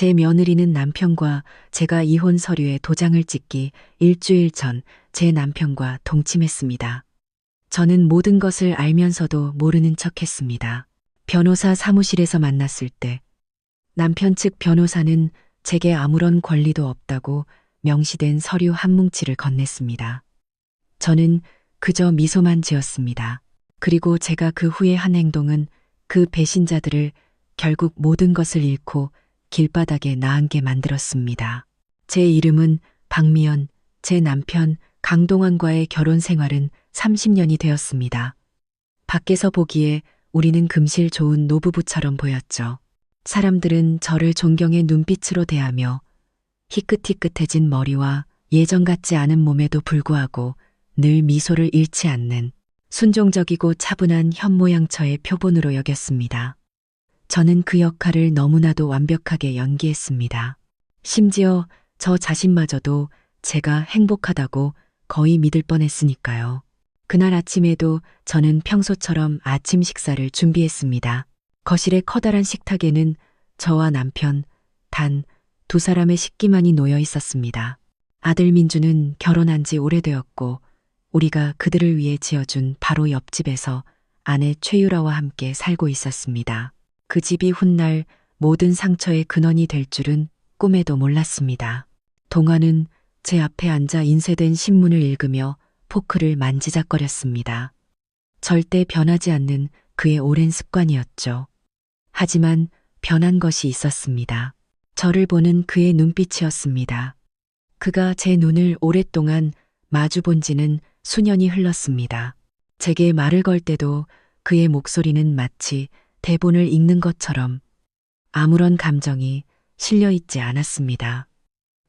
제 며느리는 남편과 제가 이혼 서류에 도장을 찍기 일주일 전 제 남편과 동침했습니다. 저는 모든 것을 알면서도 모르는 척 했습니다. 변호사 사무실에서 만났을 때 남편 측 변호사는 제게 아무런 권리도 없다고 명시된 서류 한 뭉치를 건넸습니다. 저는 그저 미소만 지었습니다. 그리고 제가 그 후에 한 행동은 그 배신자들을 결국 모든 것을 잃고 길바닥에 나앉게 만들었습니다. 제 이름은 박미연, 제 남편 강동원과의 결혼 생활은 30년이 되었습니다. 밖에서 보기에 우리는 금실 좋은 노부부처럼 보였죠. 사람들은 저를 존경의 눈빛으로 대하며 희끗희끗해진 머리와 예전 같지 않은 몸에도 불구하고 늘 미소를 잃지 않는 순종적이고 차분한 현모양처의 표본으로 여겼습니다. 저는 그 역할을 너무나도 완벽하게 연기했습니다. 심지어 저 자신마저도 제가 행복하다고 거의 믿을 뻔했으니까요. 그날 아침에도 저는 평소처럼 아침 식사를 준비했습니다. 거실의 커다란 식탁에는 저와 남편, 단 두 사람의 식기만이 놓여 있었습니다. 아들 민주는 결혼한 지 오래되었고 우리가 그들을 위해 지어준 바로 옆집에서 아내 최유라와 함께 살고 있었습니다. 그 집이 훗날 모든 상처의 근원이 될 줄은 꿈에도 몰랐습니다. 동화는 제 앞에 앉아 인쇄된 신문을 읽으며 포크를 만지작거렸습니다. 절대 변하지 않는 그의 오랜 습관이었죠. 하지만 변한 것이 있었습니다. 저를 보는 그의 눈빛이었습니다. 그가 제 눈을 오랫동안 마주 본 지는 수년이 흘렀습니다. 제게 말을 걸 때도 그의 목소리는 마치 대본을 읽는 것처럼 아무런 감정이 실려 있지 않았습니다.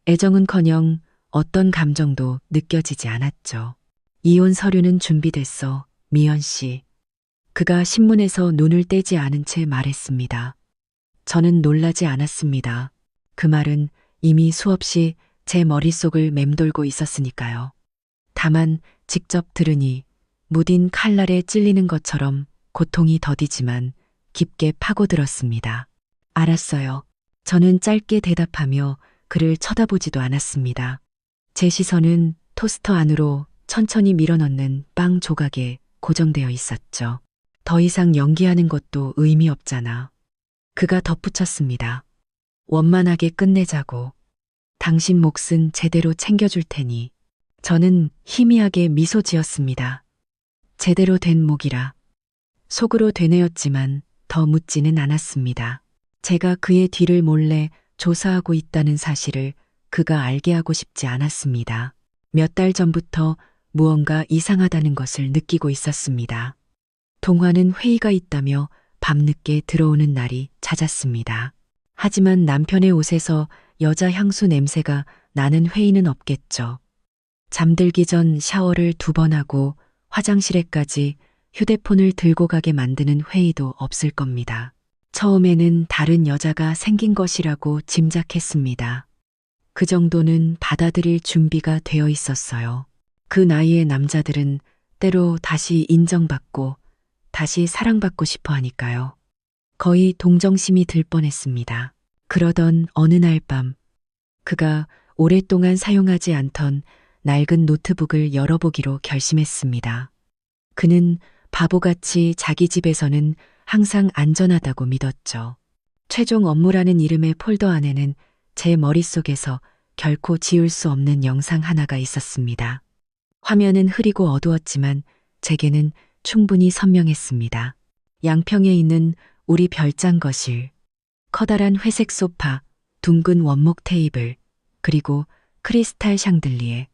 애정은커녕 어떤 감정도 느껴지지 않았죠. 이혼 서류는 준비됐어, 미연 씨. 그가 신문에서 눈을 떼지 않은 채 말했습니다. 저는 놀라지 않았습니다. 그 말은 이미 수없이 제 머릿속을 맴돌고 있었으니까요. 다만 직접 들으니 무딘 칼날에 찔리는 것처럼 고통이 더디지만 깊게 파고들었습니다. 알았어요. 저는 짧게 대답하며 그를 쳐다보지도 않았습니다. 제 시선은 토스터 안으로 천천히 밀어넣는 빵 조각에 고정되어 있었죠. 더 이상 연기하는 것도 의미 없잖아. 그가 덧붙였습니다. 원만하게 끝내자고. 당신 몫은 제대로 챙겨줄 테니. 저는 희미하게 미소 지었습니다. 제대로 된 목이라. 속으로 되뇌었지만 더 묻지는 않았습니다. 제가 그의 뒤를 몰래 조사하고 있다는 사실을 그가 알게 하고 싶지 않았습니다. 몇 달 전부터 무언가 이상하다는 것을 느끼고 있었습니다. 동화는 회의가 있다며 밤늦게 들어오는 날이 잦았습니다. 하지만 남편의 옷에서 여자 향수 냄새가 나는 회의는 없겠죠. 잠들기 전 샤워를 2번 하고 화장실에까지 휴대폰을 들고 가게 만드는 회의도 없을 겁니다. 처음에는 다른 여자가 생긴 것이라고 짐작했습니다. 그 정도는 받아들일 준비가 되어 있었어요. 그 나이의 남자들은 때로 다시 인정받고 다시 사랑받고 싶어 하니까요. 거의 동정심이 들 뻔했습니다. 그러던 어느 날 밤, 그가 오랫동안 사용하지 않던 낡은 노트북을 열어보기로 결심했습니다. 그는 바보같이 자기 집에서는 항상 안전하다고 믿었죠. 최종 업무라는 이름의 폴더 안에는 제 머릿속에서 결코 지울 수 없는 영상 하나가 있었습니다. 화면은 흐리고 어두웠지만 제게는 충분히 선명했습니다. 양평에 있는 우리 별장 거실, 커다란 회색 소파, 둥근 원목 테이블, 그리고 크리스탈 샹들리에.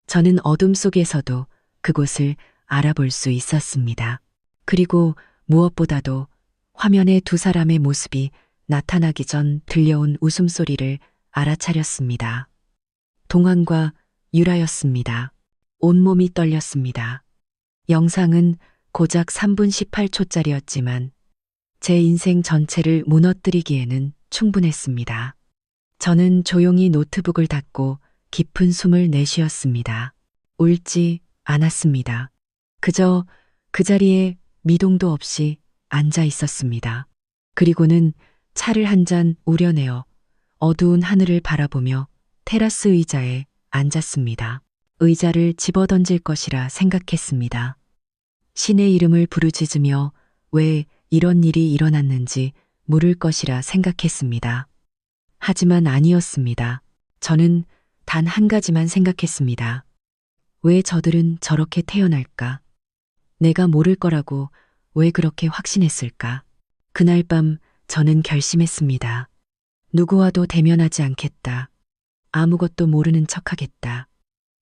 저는 어둠 속에서도 그곳을 알아볼 수 있었습니다. 그리고 무엇보다도 화면에 두 사람의 모습이 나타나기 전 들려온 웃음소리를 알아차렸습니다. 동안과 유라였습니다. 온몸이 떨렸습니다. 영상은 고작 3분 18초짜리였지만 제 인생 전체를 무너뜨리기에는 충분했습니다. 저는 조용히 노트북을 닫고 깊은 숨을 내쉬었습니다. 울지 않았습니다. 그저 그 자리에 미동도 없이 앉아 있었습니다. 그리고는 차를 한 잔 우려내어 어두운 하늘을 바라보며 테라스 의자에 앉았습니다. 의자를 집어던질 것이라 생각했습니다. 신의 이름을 부르짖으며 왜 이런 일이 일어났는지 물을 것이라 생각했습니다. 하지만 아니었습니다. 저는 단 한 가지만 생각했습니다. 왜 저들은 저렇게 태어날까? 내가 모를 거라고 왜 그렇게 확신했을까? 그날 밤 저는 결심했습니다. 누구와도 대면하지 않겠다. 아무것도 모르는 척하겠다.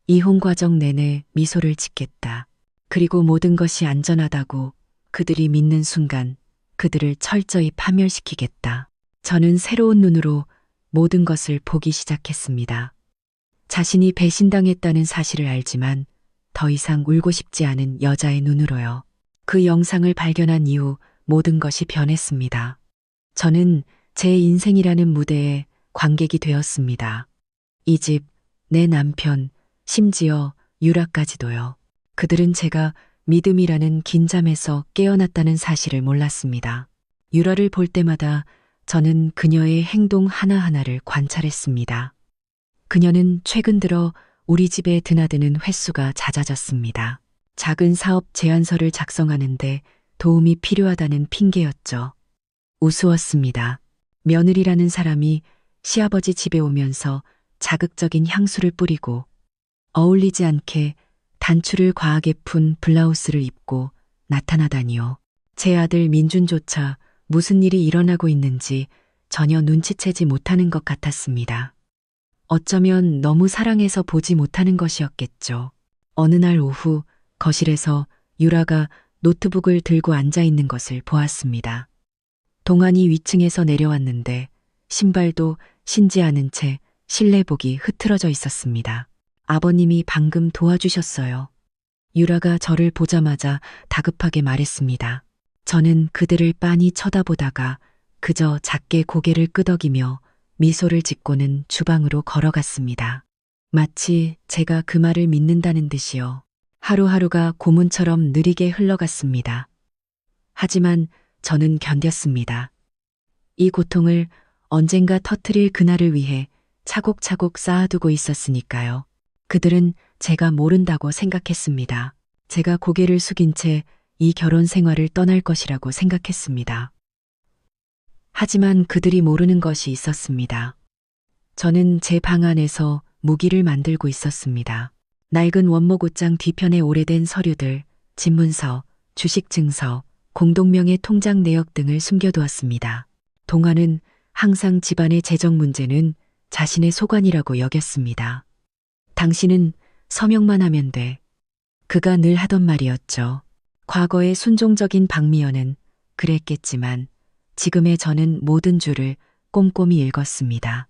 이혼 과정 내내 미소를 짓겠다. 그리고 모든 것이 안전하다고 그들이 믿는 순간 그들을 철저히 파멸시키겠다. 저는 새로운 눈으로 모든 것을 보기 시작했습니다. 자신이 배신당했다는 사실을 알지만 더 이상 울고 싶지 않은 여자의 눈으로요. 그 영상을 발견한 이후 모든 것이 변했습니다. 저는 제 인생이라는 무대에 관객이 되었습니다. 이 집, 내 남편, 심지어 유라까지도요. 그들은 제가 믿음이라는 긴 잠에서 깨어났다는 사실을 몰랐습니다. 유라를 볼 때마다 저는 그녀의 행동 하나하나를 관찰했습니다. 그녀는 최근 들어 우리 집에 드나드는 횟수가 잦아졌습니다. 작은 사업 제안서를 작성하는데 도움이 필요하다는 핑계였죠. 우스웠습니다. 며느리라는 사람이 시아버지 집에 오면서 자극적인 향수를 뿌리고 어울리지 않게 단추를 과하게 푼 블라우스를 입고 나타나다니요. 제 아들 민준조차 무슨 일이 일어나고 있는지 전혀 눈치채지 못하는 것 같았습니다. 어쩌면 너무 사랑해서 보지 못하는 것이었겠죠. 어느 날 오후 거실에서 유라가 노트북을 들고 앉아 있는 것을 보았습니다. 동안이 위층에서 내려왔는데 신발도 신지 않은 채 실내복이 흐트러져 있었습니다. 아버님이 방금 도와주셨어요. 유라가 저를 보자마자 다급하게 말했습니다. 저는 그들을 빤히 쳐다보다가 그저 작게 고개를 끄덕이며 미소를 짓고는 주방으로 걸어갔습니다. 마치 제가 그 말을 믿는다는 듯이요. 하루하루가 고문처럼 느리게 흘러갔습니다. 하지만 저는 견뎠습니다. 이 고통을 언젠가 터뜨릴 그날을 위해 차곡차곡 쌓아두고 있었으니까요. 그들은 제가 모른다고 생각했습니다. 제가 고개를 숙인 채 이 결혼 생활을 떠날 것이라고 생각했습니다. 하지만 그들이 모르는 것이 있었습니다. 저는 제 방 안에서 무기를 만들고 있었습니다. 낡은 원목 옷장 뒤편에 오래된 서류들, 집문서, 주식증서, 공동명의 통장 내역 등을 숨겨두었습니다. 동화는 항상 집안의 재정 문제는 자신의 소관이라고 여겼습니다. 당신은 서명만 하면 돼. 그가 늘 하던 말이었죠. 과거의 순종적인 박미연은 그랬겠지만 지금의 저는 모든 줄을 꼼꼼히 읽었습니다.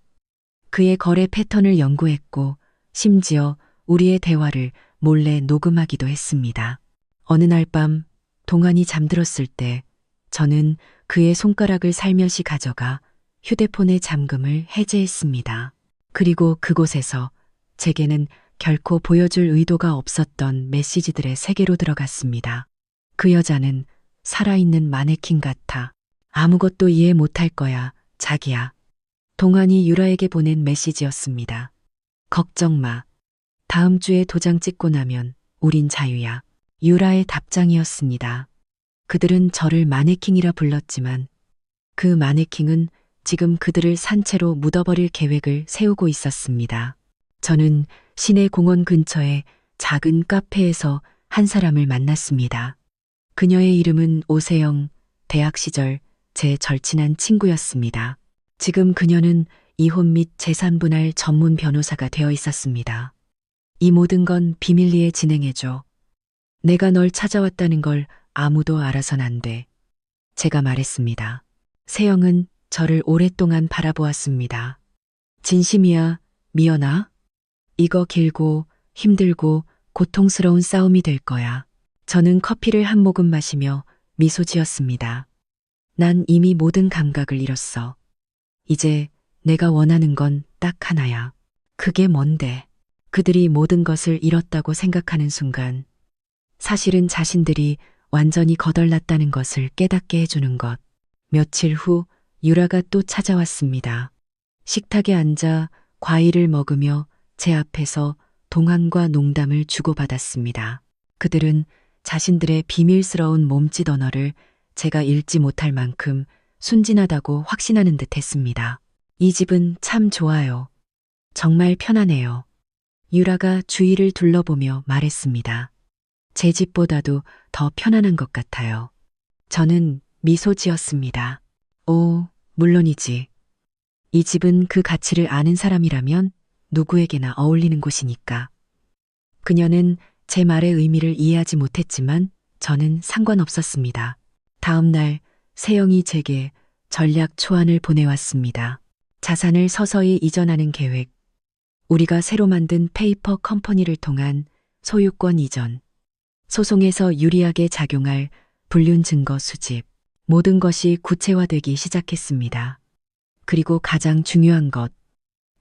그의 거래 패턴을 연구했고 심지어 우리의 대화를 몰래 녹음하기도 했습니다. 어느 날 밤 동안이 잠들었을 때 저는 그의 손가락을 살며시 가져가 휴대폰의 잠금을 해제했습니다. 그리고 그곳에서 제게는 결코 보여줄 의도가 없었던 메시지들의 세계로 들어갔습니다. 그 여자는 살아있는 마네킹 같아. 아무것도 이해 못할 거야, 자기야. 동안이 유라에게 보낸 메시지였습니다. 걱정 마. 다음 주에 도장 찍고 나면 우린 자유야. 유라의 답장이었습니다. 그들은 저를 마네킹이라 불렀지만 그 마네킹은 지금 그들을 산채로 묻어버릴 계획을 세우고 있었습니다. 저는 시내 공원 근처의 작은 카페에서 한 사람을 만났습니다. 그녀의 이름은 오세영, 대학 시절 제 절친한 친구였습니다. 지금 그녀는 이혼 및 재산분할 전문 변호사가 되어 있었습니다. 이 모든 건 비밀리에 진행해줘. 내가 널 찾아왔다는 걸 아무도 알아선 안 돼. 제가 말했습니다. 세영은 저를 오랫동안 바라보았습니다. 진심이야, 미연아? 이거 길고 힘들고 고통스러운 싸움이 될 거야. 저는 커피를 한 모금 마시며 미소 지었습니다. 난 이미 모든 감각을 잃었어. 이제 내가 원하는 건 딱 하나야. 그게 뭔데? 그들이 모든 것을 잃었다고 생각하는 순간 사실은 자신들이 완전히 거덜났다는 것을 깨닫게 해주는 것. 며칠 후 유라가 또 찾아왔습니다. 식탁에 앉아 과일을 먹으며 제 앞에서 동안과 농담을 주고받았습니다. 그들은 자신들의 비밀스러운 몸짓 언어를 제가 읽지 못할 만큼 순진하다고 확신하는 듯 했습니다. 이 집은 참 좋아요. 정말 편하네요. 유라가 주위를 둘러보며 말했습니다. 제 집보다도 더 편안한 것 같아요. 저는 미소 지었습니다. 오, 물론이지. 이 집은 그 가치를 아는 사람이라면 누구에게나 어울리는 곳이니까. 그녀는 제 말의 의미를 이해하지 못했지만 저는 상관없었습니다. 다음 날 세영이 제게 전략 초안을 보내왔습니다. 자산을 서서히 이전하는 계획, 우리가 새로 만든 페이퍼 컴퍼니를 통한 소유권 이전, 소송에서 유리하게 작용할 불륜 증거 수집, 모든 것이 구체화되기 시작했습니다. 그리고 가장 중요한 것,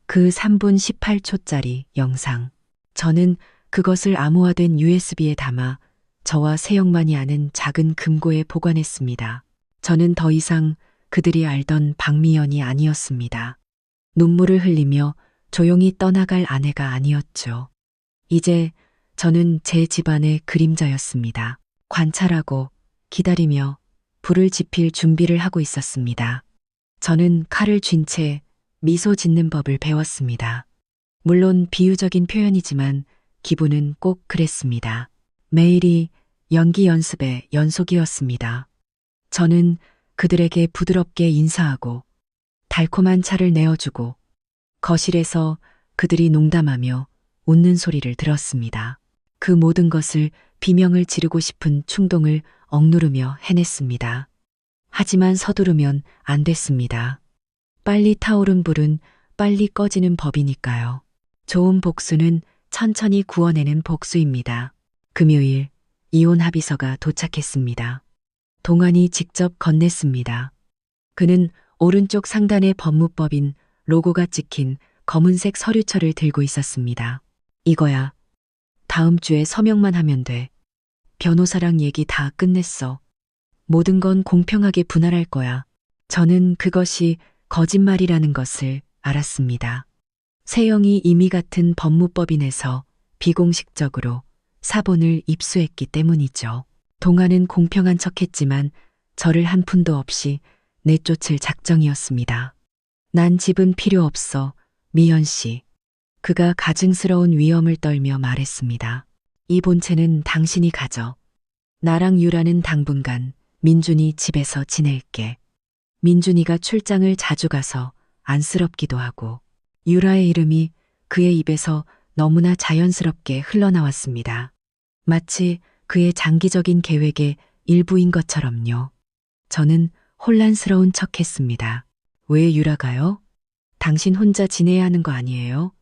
그 3분 18초짜리 영상. 저는 그것을 암호화된 USB에 담아 저와 세영만이 아는 작은 금고에 보관했습니다. 저는 더 이상 그들이 알던 박미연이 아니었습니다. 눈물을 흘리며 조용히 떠나갈 아내가 아니었죠. 이제 저는 제 집안의 그림자였습니다. 관찰하고 기다리며 불을 지필 준비를 하고 있었습니다. 저는 칼을 쥔 채 미소 짓는 법을 배웠습니다. 물론 비유적인 표현이지만 기분은 꼭 그랬습니다. 매일이 연기 연습의 연속이었습니다. 저는 그들에게 부드럽게 인사하고 달콤한 차를 내어주고 거실에서 그들이 농담하며 웃는 소리를 들었습니다. 그 모든 것을 비명을 지르고 싶은 충동을 억누르며 해냈습니다. 하지만 서두르면 안 됐습니다. 빨리 타오른 불은 빨리 꺼지는 법이니까요. 좋은 복수는 천천히 구워내는 복수입니다. 금요일 이혼 합의서가 도착했습니다. 동안이 직접 건넸습니다. 그는 오른쪽 상단의 법무법인 로고가 찍힌 검은색 서류철을 들고 있었습니다. 이거야. 다음 주에 서명만 하면 돼. 변호사랑 얘기 다 끝냈어. 모든 건 공평하게 분할할 거야. 저는 그것이 거짓말이라는 것을 알았습니다. 세영이 이미 같은 법무법인에서 비공식적으로 사본을 입수했기 때문이죠. 동안은 공평한 척했지만 저를 한 푼도 없이 내쫓을 작정이었습니다. 난 집은 필요 없어, 미연 씨. 그가 가증스러운 위험을 떨며 말했습니다. 이 본체는 당신이 가져. 나랑 유라는 당분간 민준이 집에서 지낼게. 민준이가 출장을 자주 가서 안쓰럽기도 하고 유라의 이름이 그의 입에서 너무나 자연스럽게 흘러나왔습니다. 마치 그의 장기적인 계획의 일부인 것처럼요. 저는 혼란스러운 척했습니다. 왜 유라가요? 당신 혼자 지내야 하는 거 아니에요?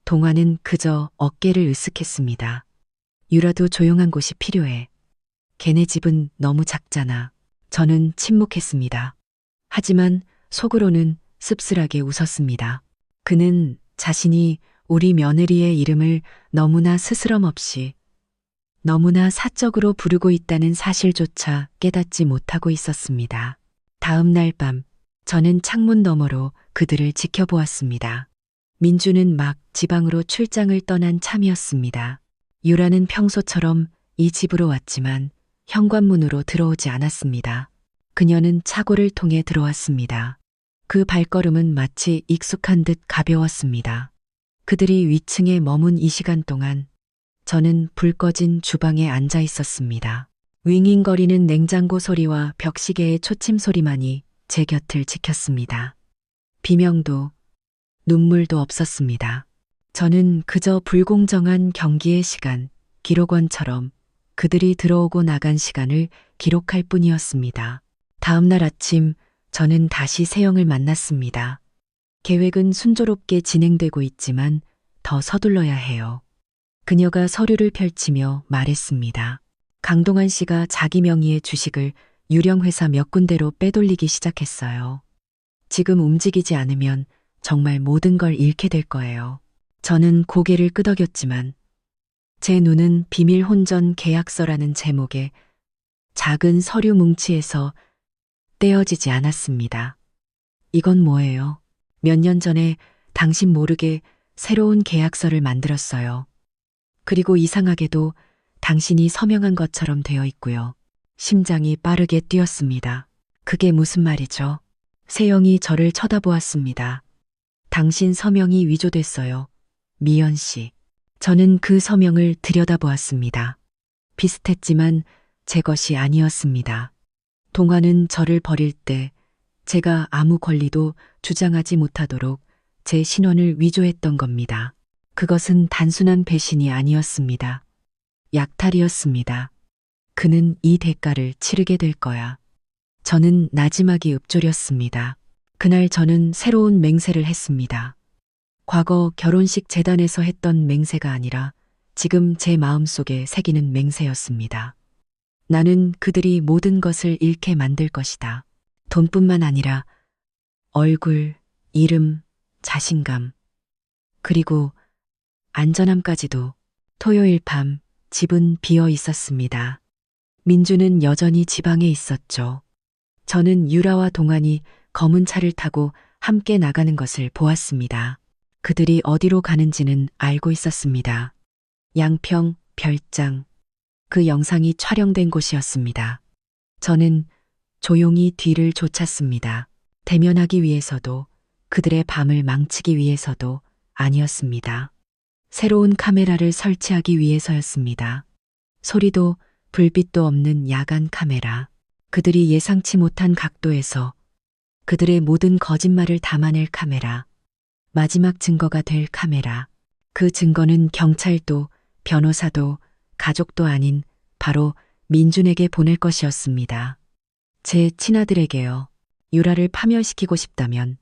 동화는 그저 어깨를 으쓱했습니다. 유라도 조용한 곳이 필요해. 걔네 집은 너무 작잖아. 저는 침묵했습니다. 하지만 속으로는 씁쓸하게 웃었습니다. 그는 자신이 우리 며느리의 이름을 너무나 스스럼 없이 너무나 사적으로 부르고 있다는 사실조차 깨닫지 못하고 있었습니다. 다음 날 밤 저는 창문 너머로 그들을 지켜보았습니다. 민주는 막 지방으로 출장을 떠난 참이었습니다. 유라는 평소처럼 이 집으로 왔지만 현관문으로 들어오지 않았습니다. 그녀는 차고를 통해 들어왔습니다. 그 발걸음은 마치 익숙한 듯 가벼웠습니다. 그들이 위층에 머문 이 시간 동안 저는 불 꺼진 주방에 앉아 있었습니다. 윙윙거리는 냉장고 소리와 벽시계의 초침 소리만이 제 곁을 지켰습니다. 비명도 눈물도 없었습니다. 저는 그저 불공정한 경기의 시간, 기록원처럼 그들이 들어오고 나간 시간을 기록할 뿐이었습니다. 다음 날 아침 저는 다시 세영을 만났습니다. 계획은 순조롭게 진행되고 있지만 더 서둘러야 해요. 그녀가 서류를 펼치며 말했습니다. 강동원 씨가 자기 명의의 주식을 유령 회사 몇 군데로 빼돌리기 시작했어요. 지금 움직이지 않으면 정말 모든 걸 잃게 될 거예요. 저는 고개를 끄덕였지만 제 눈은 비밀 혼전 계약서라는 제목의 작은 서류 뭉치에서 떼어지지 않았습니다. 이건 뭐예요? 몇 년 전에 당신 모르게 새로운 계약서를 만들었어요. 그리고 이상하게도 당신이 서명한 것처럼 되어 있고요. 심장이 빠르게 뛰었습니다. 그게 무슨 말이죠? 세영이 저를 쳐다보았습니다. 당신 서명이 위조됐어요. 미연 씨. 저는 그 서명을 들여다보았습니다. 비슷했지만 제 것이 아니었습니다. 동화는 저를 버릴 때 제가 아무 권리도 주장하지 못하도록 제 신원을 위조했던 겁니다. 그것은 단순한 배신이 아니었습니다. 약탈이었습니다. 그는 이 대가를 치르게 될 거야. 저는 나지막이 읊조렸습니다. 그날 저는 새로운 맹세를 했습니다. 과거 결혼식 재단에서 했던 맹세가 아니라 지금 제 마음속에 새기는 맹세였습니다. 나는 그들이 모든 것을 잃게 만들 것이다. 돈뿐만 아니라 얼굴, 이름, 자신감, 그리고 안전함까지도. 토요일 밤 집은 비어 있었습니다. 민주는 여전히 지방에 있었죠. 저는 유라와 동안이 검은 차를 타고 함께 나가는 것을 보았습니다. 그들이 어디로 가는지는 알고 있었습니다. 양평, 별장, 그 영상이 촬영된 곳이었습니다. 저는 조용히 뒤를 쫓았습니다. 대면하기 위해서도 그들의 밤을 망치기 위해서도 아니었습니다. 새로운 카메라를 설치하기 위해서였습니다. 소리도 불빛도 없는 야간 카메라. 그들이 예상치 못한 각도에서 그들의 모든 거짓말을 담아낼 카메라. 마지막 증거가 될 카메라. 그 증거는 경찰도 변호사도 가족도 아닌 바로 민준에게 보낼 것이었습니다. 제 친아들에게요. 유라를 파멸시키고 싶다면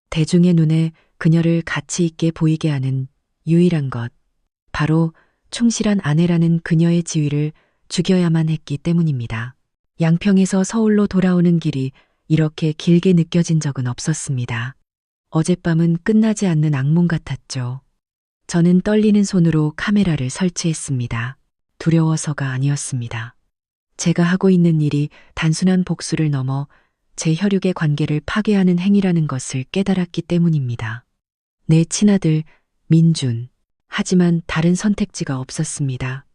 대중의 눈에 그녀를 가치 있게 보이게 하는 유일한 것, 바로 충실한 아내라는 그녀의 지위를 죽여야만 했기 때문입니다. 양평에서 서울로 돌아오는 길이 이렇게 길게 느껴진 적은 없었습니다. 어젯밤은 끝나지 않는 악몽 같았죠. 저는 떨리는 손으로 카메라를 설치했습니다. 두려워서가 아니었습니다. 제가 하고 있는 일이 단순한 복수를 넘어 제 혈육의 관계를 파괴하는 행위라는 것을 깨달았기 때문입니다. 내 친아들 민준. 하지만 다른 선택지가 없었습니다.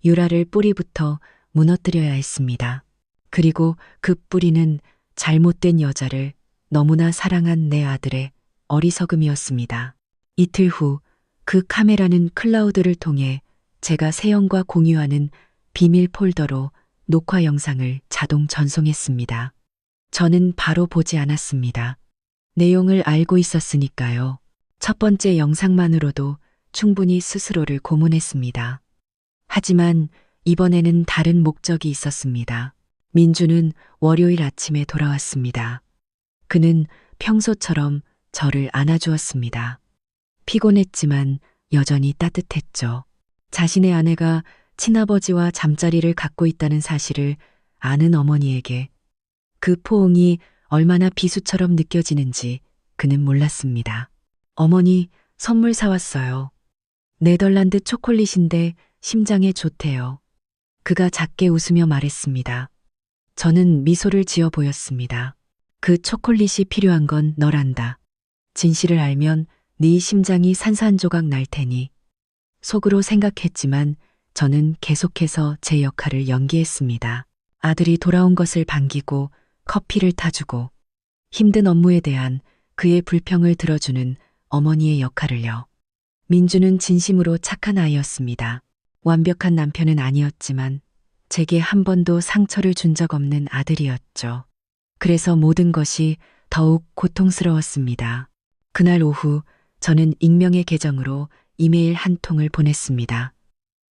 유라를 뿌리부터 무너뜨려야 했습니다. 그리고 그 뿌리는 잘못된 여자를 너무나 사랑한 내 아들의 어리석음이었습니다. 이틀 후 그 카메라는 클라우드를 통해 제가 세영과 공유하는 비밀 폴더로 녹화 영상을 자동 전송했습니다. 저는 바로 보지 않았습니다. 내용을 알고 있었으니까요. 첫 번째 영상만으로도 충분히 스스로를 고문했습니다. 하지만 이번에는 다른 목적이 있었습니다. 민주는 월요일 아침에 돌아왔습니다. 그는 평소처럼 저를 안아주었습니다. 피곤했지만 여전히 따뜻했죠. 자신의 아내가 친아버지와 잠자리를 갖고 있다는 사실을 아는 어머니에게 그 포옹이 얼마나 비수처럼 느껴지는지 그는 몰랐습니다. 어머니, 선물 사왔어요. 네덜란드 초콜릿인데 심장에 좋대요. 그가 작게 웃으며 말했습니다. 저는 미소를 지어 보였습니다. 그 초콜릿이 필요한 건 너란다. 진실을 알면 네 심장이 산산조각 날 테니. 속으로 생각했지만 저는 계속해서 제 역할을 연기했습니다. 아들이 돌아온 것을 반기고 커피를 타주고 힘든 업무에 대한 그의 불평을 들어주는 어머니의 역할을요. 민주는 진심으로 착한 아이였습니다. 완벽한 남편은 아니었지만 제게 한 번도 상처를 준 적 없는 아들이었죠. 그래서 모든 것이 더욱 고통스러웠습니다. 그날 오후 저는 익명의 계정으로 이메일 한 통을 보냈습니다.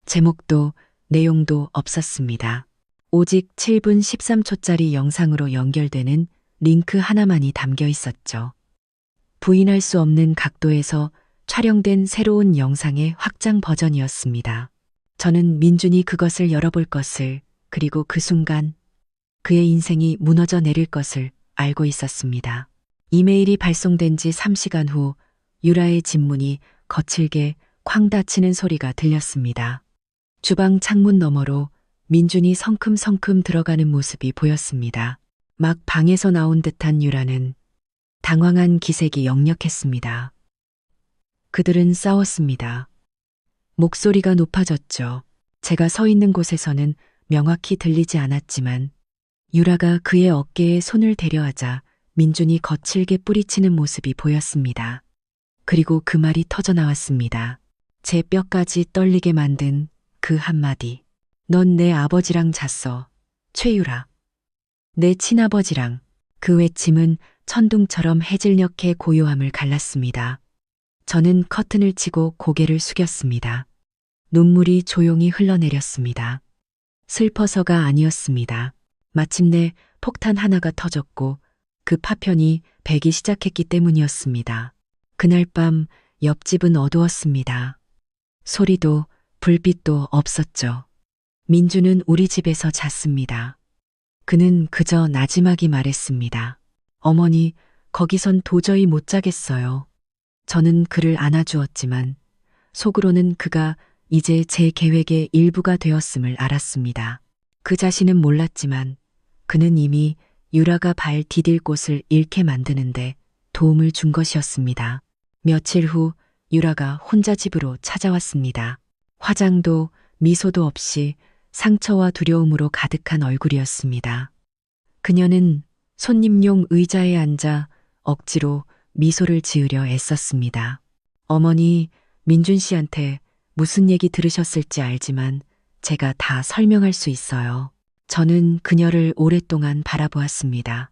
제목도 내용도 없었습니다. 오직 7분 13초짜리 영상으로 연결되는 링크 하나만이 담겨 있었죠. 부인할 수 없는 각도에서 촬영된 새로운 영상의 확장 버전이었습니다. 저는 민준이 그것을 열어볼 것을, 그리고 그 순간 그의 인생이 무너져 내릴 것을 알고 있었습니다. 이메일이 발송된 지 3시간 후 유라의 집문이 거칠게 쾅 닫히는 소리가 들렸습니다. 주방 창문 너머로 민준이 성큼성큼 들어가는 모습이 보였습니다. 막 방에서 나온 듯한 유라는 당황한 기색이 역력했습니다. 그들은 싸웠습니다. 목소리가 높아졌죠. 제가 서 있는 곳에서는 명확히 들리지 않았지만 유라가 그의 어깨에 손을 대려하자 민준이 거칠게 뿌리치는 모습이 보였습니다. 그리고 그 말이 터져 나왔습니다. 제 뼈까지 떨리게 만든 그 한마디. 넌 내 아버지랑 잤어. 최유라. 내 친아버지랑. 그 외침은 천둥처럼 해질녘의 고요함을 갈랐습니다. 저는 커튼을 치고 고개를 숙였습니다. 눈물이 조용히 흘러내렸습니다. 슬퍼서가 아니었습니다. 마침내 폭탄 하나가 터졌고 그 파편이 배기 시작했기 때문이었습니다. 그날 밤 옆집은 어두웠습니다. 소리도 불빛도 없었죠. 민주는 우리 집에서 잤습니다. 그는 그저 나지막이 말했습니다. 어머니, 거기선 도저히 못 자겠어요. 저는 그를 안아주었지만 속으로는 그가 이제 제 계획의 일부가 되었음을 알았습니다. 그 자신은 몰랐지만 그는 이미 유라가 발 디딜 곳을 잃게 만드는데 도움을 준 것이었습니다. 며칠 후 유라가 혼자 집으로 찾아왔습니다. 화장도 미소도 없이 상처와 두려움으로 가득한 얼굴이었습니다. 그녀는 손님용 의자에 앉아 억지로 미소를 지으려 애썼습니다. 어머니, 민준 씨한테 무슨 얘기 들으셨을지 알지만 제가 다 설명할 수 있어요. 저는 그녀를 오랫동안 바라보았습니다.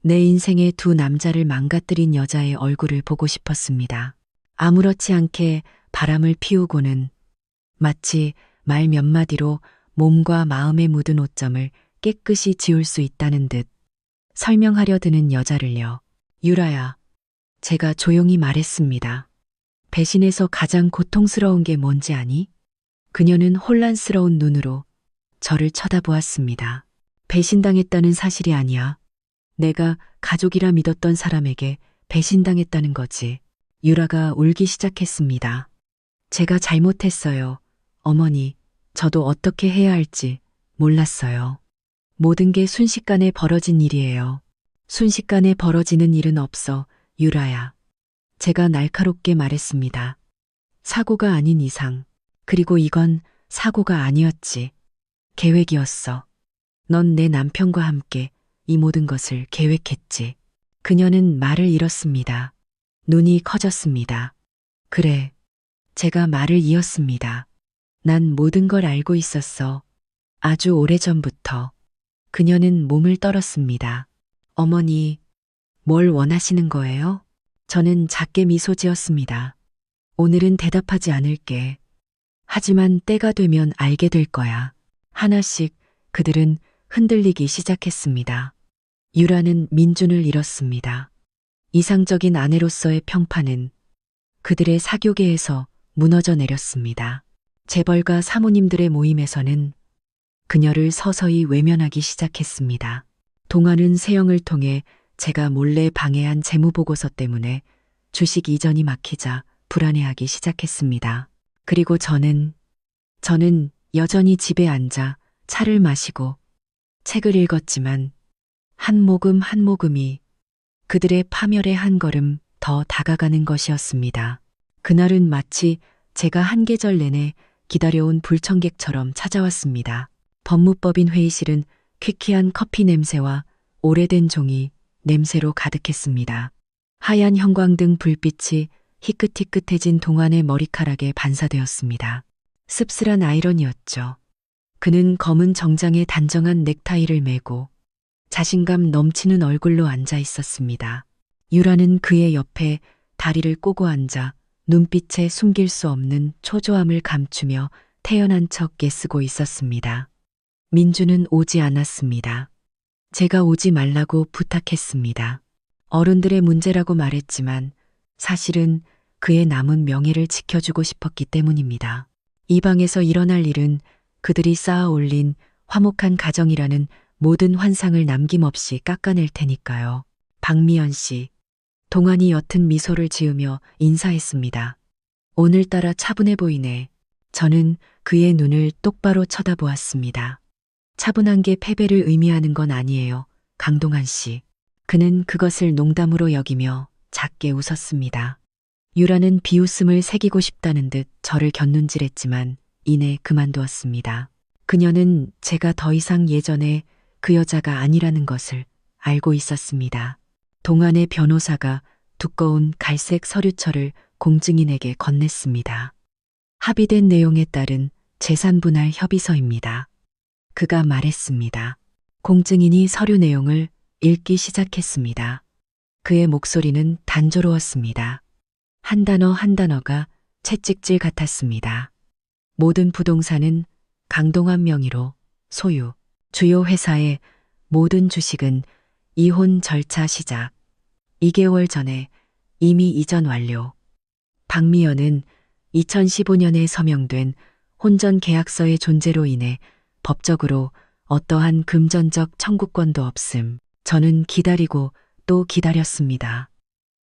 내 인생의 두 남자를 망가뜨린 여자의 얼굴을 보고 싶었습니다. 아무렇지 않게 바람을 피우고는 마치 말 몇 마디로 몸과 마음에 묻은 오점을 깨끗이 지울 수 있다는 듯 설명하려 드는 여자를요. 유라야, 제가 조용히 말했습니다. 배신에서 가장 고통스러운 게 뭔지 아니? 그녀는 혼란스러운 눈으로 저를 쳐다보았습니다. 배신당했다는 사실이 아니야. 내가 가족이라 믿었던 사람에게 배신당했다는 거지. 유라가 울기 시작했습니다. 제가 잘못했어요. 어머니, 저도 어떻게 해야 할지 몰랐어요. 모든 게 순식간에 벌어진 일이에요. 순식간에 벌어지는 일은 없어, 유라야. 제가 날카롭게 말했습니다. 사고가 아닌 이상. 그리고 이건 사고가 아니었지. 계획이었어. 넌 내 남편과 함께 이 모든 것을 계획했지. 그녀는 말을 잃었습니다. 눈이 커졌습니다. 그래, 제가 말을 이었습니다. 난 모든 걸 알고 있었어. 아주 오래전부터. 그녀는 몸을 떨었습니다. 어머니, 뭘 원하시는 거예요? 저는 작게 미소 지었습니다. 오늘은 대답하지 않을게. 하지만 때가 되면 알게 될 거야. 하나씩 그들은 흔들리기 시작했습니다. 유라는 민준을 잃었습니다. 이상적인 아내로서의 평판은 그들의 사교계에서 무너져 내렸습니다. 재벌가 사모님들의 모임에서는 그녀를 서서히 외면하기 시작했습니다. 동화는 세영을 통해 제가 몰래 방해한 재무보고서 때문에 주식 이전이 막히자 불안해하기 시작했습니다. 그리고 저는 여전히 집에 앉아 차를 마시고 책을 읽었지만 한 모금 한 모금이 그들의 파멸에 한 걸음 더 다가가는 것이었습니다. 그날은 마치 제가 한 계절 내내 기다려온 불청객처럼 찾아왔습니다. 법무법인 회의실은 퀴퀴한 커피 냄새와 오래된 종이 냄새로 가득했습니다. 하얀 형광등 불빛이 희끗희끗해진 동안의 머리카락에 반사되었습니다. 씁쓸한 아이러니였죠. 그는 검은 정장에 단정한 넥타이를 메고 자신감 넘치는 얼굴로 앉아 있었습니다. 유라는 그의 옆에 다리를 꼬고 앉아 눈빛에 숨길 수 없는 초조함을 감추며 태연한 척 애쓰고 있었습니다. 민주는 오지 않았습니다. 제가 오지 말라고 부탁했습니다. 어른들의 문제라고 말했지만 사실은 그의 남은 명예를 지켜주고 싶었기 때문입니다. 이 방에서 일어날 일은 그들이 쌓아 올린 화목한 가정이라는 모든 환상을 남김없이 깎아낼 테니까요. 박미연 씨, 동안이 옅은 미소를 지으며 인사했습니다. 오늘따라 차분해 보이네. 저는 그의 눈을 똑바로 쳐다보았습니다. 차분한 게 패배를 의미하는 건 아니에요. 강동한 씨. 그는 그것을 농담으로 여기며 작게 웃었습니다. 유라는 비웃음을 새기고 싶다는 듯 저를 곁눈질했지만 이내 그만두었습니다. 그녀는 제가 더 이상 예전에 그 여자가 아니라는 것을 알고 있었습니다. 동안의 변호사가 두꺼운 갈색 서류철을 공증인에게 건넸습니다. 합의된 내용에 따른 재산분할 협의서입니다. 그가 말했습니다. 공증인이 서류 내용을 읽기 시작했습니다. 그의 목소리는 단조로웠습니다. 한 단어 한 단어가 채찍질 같았습니다. 모든 부동산은 강동원 명의로 소유, 주요 회사의 모든 주식은 이혼 절차 시작, 2개월 전에 이미 이전 완료. 박미연은 2015년에 서명된 혼전 계약서의 존재로 인해 법적으로 어떠한 금전적 청구권도 없음. 저는 기다리고 또 기다렸습니다.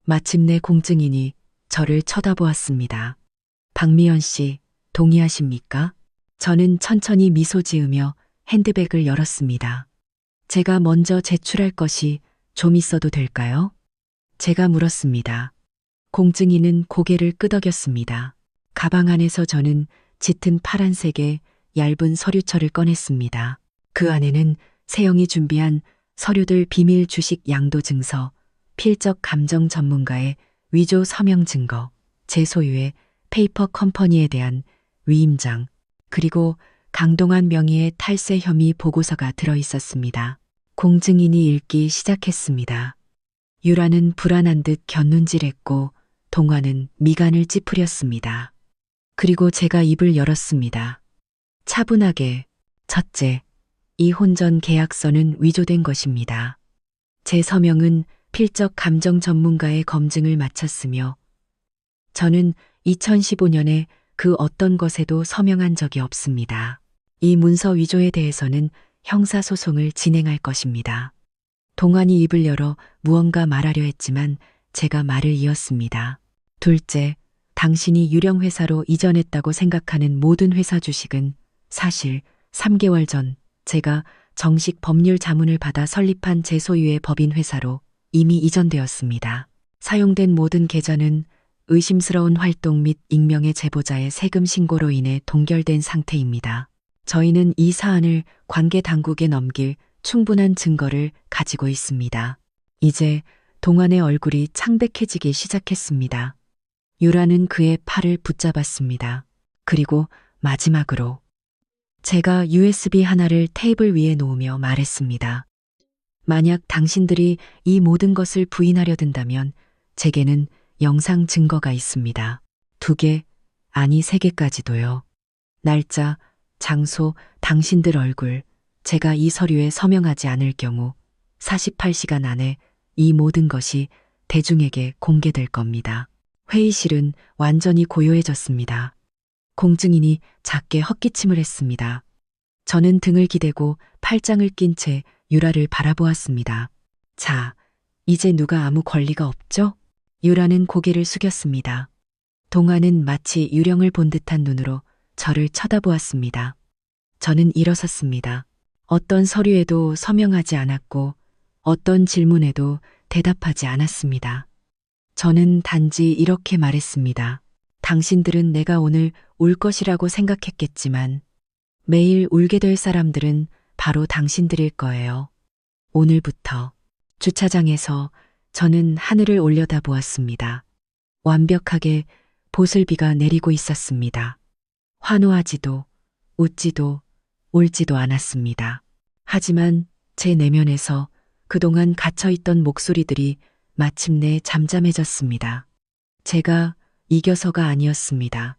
마침내 공증인이 저를 쳐다보았습니다. 박미연 씨, 동의하십니까? 저는 천천히 미소 지으며 핸드백을 열었습니다. 제가 먼저 제출할 것이 좀 있어도 될까요? 제가 물었습니다. 공증인은 고개를 끄덕였습니다. 가방 안에서 저는 짙은 파란색의 얇은 서류철을 꺼냈습니다. 그 안에는 세영이 준비한 서류들 비밀 주식 양도 증서, 필적 감정 전문가의 위조 서명 증거, 제 소유의 페이퍼 컴퍼니에 대한 위임장, 그리고 강동원 명의의 탈세 혐의 보고서가 들어 있었습니다. 공증인이 읽기 시작했습니다. 유라는 불안한 듯 곁눈질했고 동화는 미간을 찌푸렸습니다. 그리고 제가 입을 열었습니다. 차분하게, 첫째, 이 혼전 계약서는 위조된 것입니다. 제 서명은 필적 감정 전문가의 검증을 마쳤으며 저는 2015년에 그 어떤 것에도 서명한 적이 없습니다. 이 문서 위조에 대해서는 형사소송을 진행할 것입니다. 동환이 입을 열어 무언가 말하려 했지만 제가 말을 이었습니다. 둘째, 당신이 유령회사로 이전했다고 생각하는 모든 회사 주식은 사실 3개월 전 제가 정식 법률 자문을 받아 설립한 제 소유의 법인 회사로 이미 이전되었습니다. 사용된 모든 계좌는 의심스러운 활동 및 익명의 제보자의 세금 신고로 인해 동결된 상태입니다. 저희는 이 사안을 관계 당국에 넘길 충분한 증거를 가지고 있습니다. 이제 동환의 얼굴이 창백해지기 시작했습니다. 유라는 그의 팔을 붙잡았습니다. 그리고 마지막으로 제가 USB 하나를 테이블 위에 놓으며 말했습니다. 만약 당신들이 이 모든 것을 부인하려 든다면 제게는 영상 증거가 있습니다. 2개, 아니 3개까지도요. 날짜, 장소, 당신들 얼굴, 제가 이 서류에 서명하지 않을 경우 48시간 안에 이 모든 것이 대중에게 공개될 겁니다. 회의실은 완전히 고요해졌습니다. 공증인이 작게 헛기침을 했습니다. 저는 등을 기대고 팔짱을 낀 채 유라를 바라보았습니다. 자, 이제 누가 아무 권리가 없죠? 유라는 고개를 숙였습니다. 동화는 마치 유령을 본 듯한 눈으로 저를 쳐다보았습니다. 저는 일어섰습니다. 어떤 서류에도 서명하지 않았고 어떤 질문에도 대답하지 않았습니다. 저는 단지 이렇게 말했습니다. 당신들은 내가 오늘 울 것이라고 생각했겠지만 매일 울게 될 사람들은 바로 당신들일 거예요. 오늘부터. 주차장에서 저는 하늘을 올려다보았습니다. 완벽하게 보슬비가 내리고 있었습니다. 환호하지도 웃지도 울지도 않았습니다. 하지만 제 내면에서 그동안 갇혀있던 목소리들이 마침내 잠잠해졌습니다. 제가 이겨서가 아니었습니다.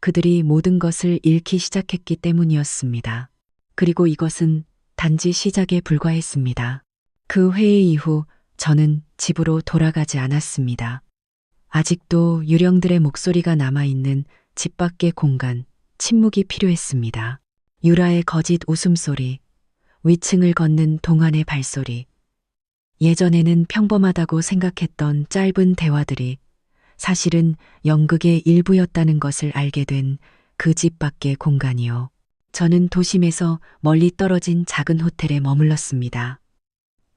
그들이 모든 것을 잃기 시작했기 때문이었습니다. 그리고 이것은 단지 시작에 불과했습니다. 그 회의 이후 저는 집으로 돌아가지 않았습니다. 아직도 유령들의 목소리가 남아있는 집 밖의 공간, 침묵이 필요했습니다. 유라의 거짓 웃음소리, 위층을 걷는 동안의 발소리, 예전에는 평범하다고 생각했던 짧은 대화들이 사실은 연극의 일부였다는 것을 알게 된 그 집 밖의 공간이요. 저는 도심에서 멀리 떨어진 작은 호텔에 머물렀습니다.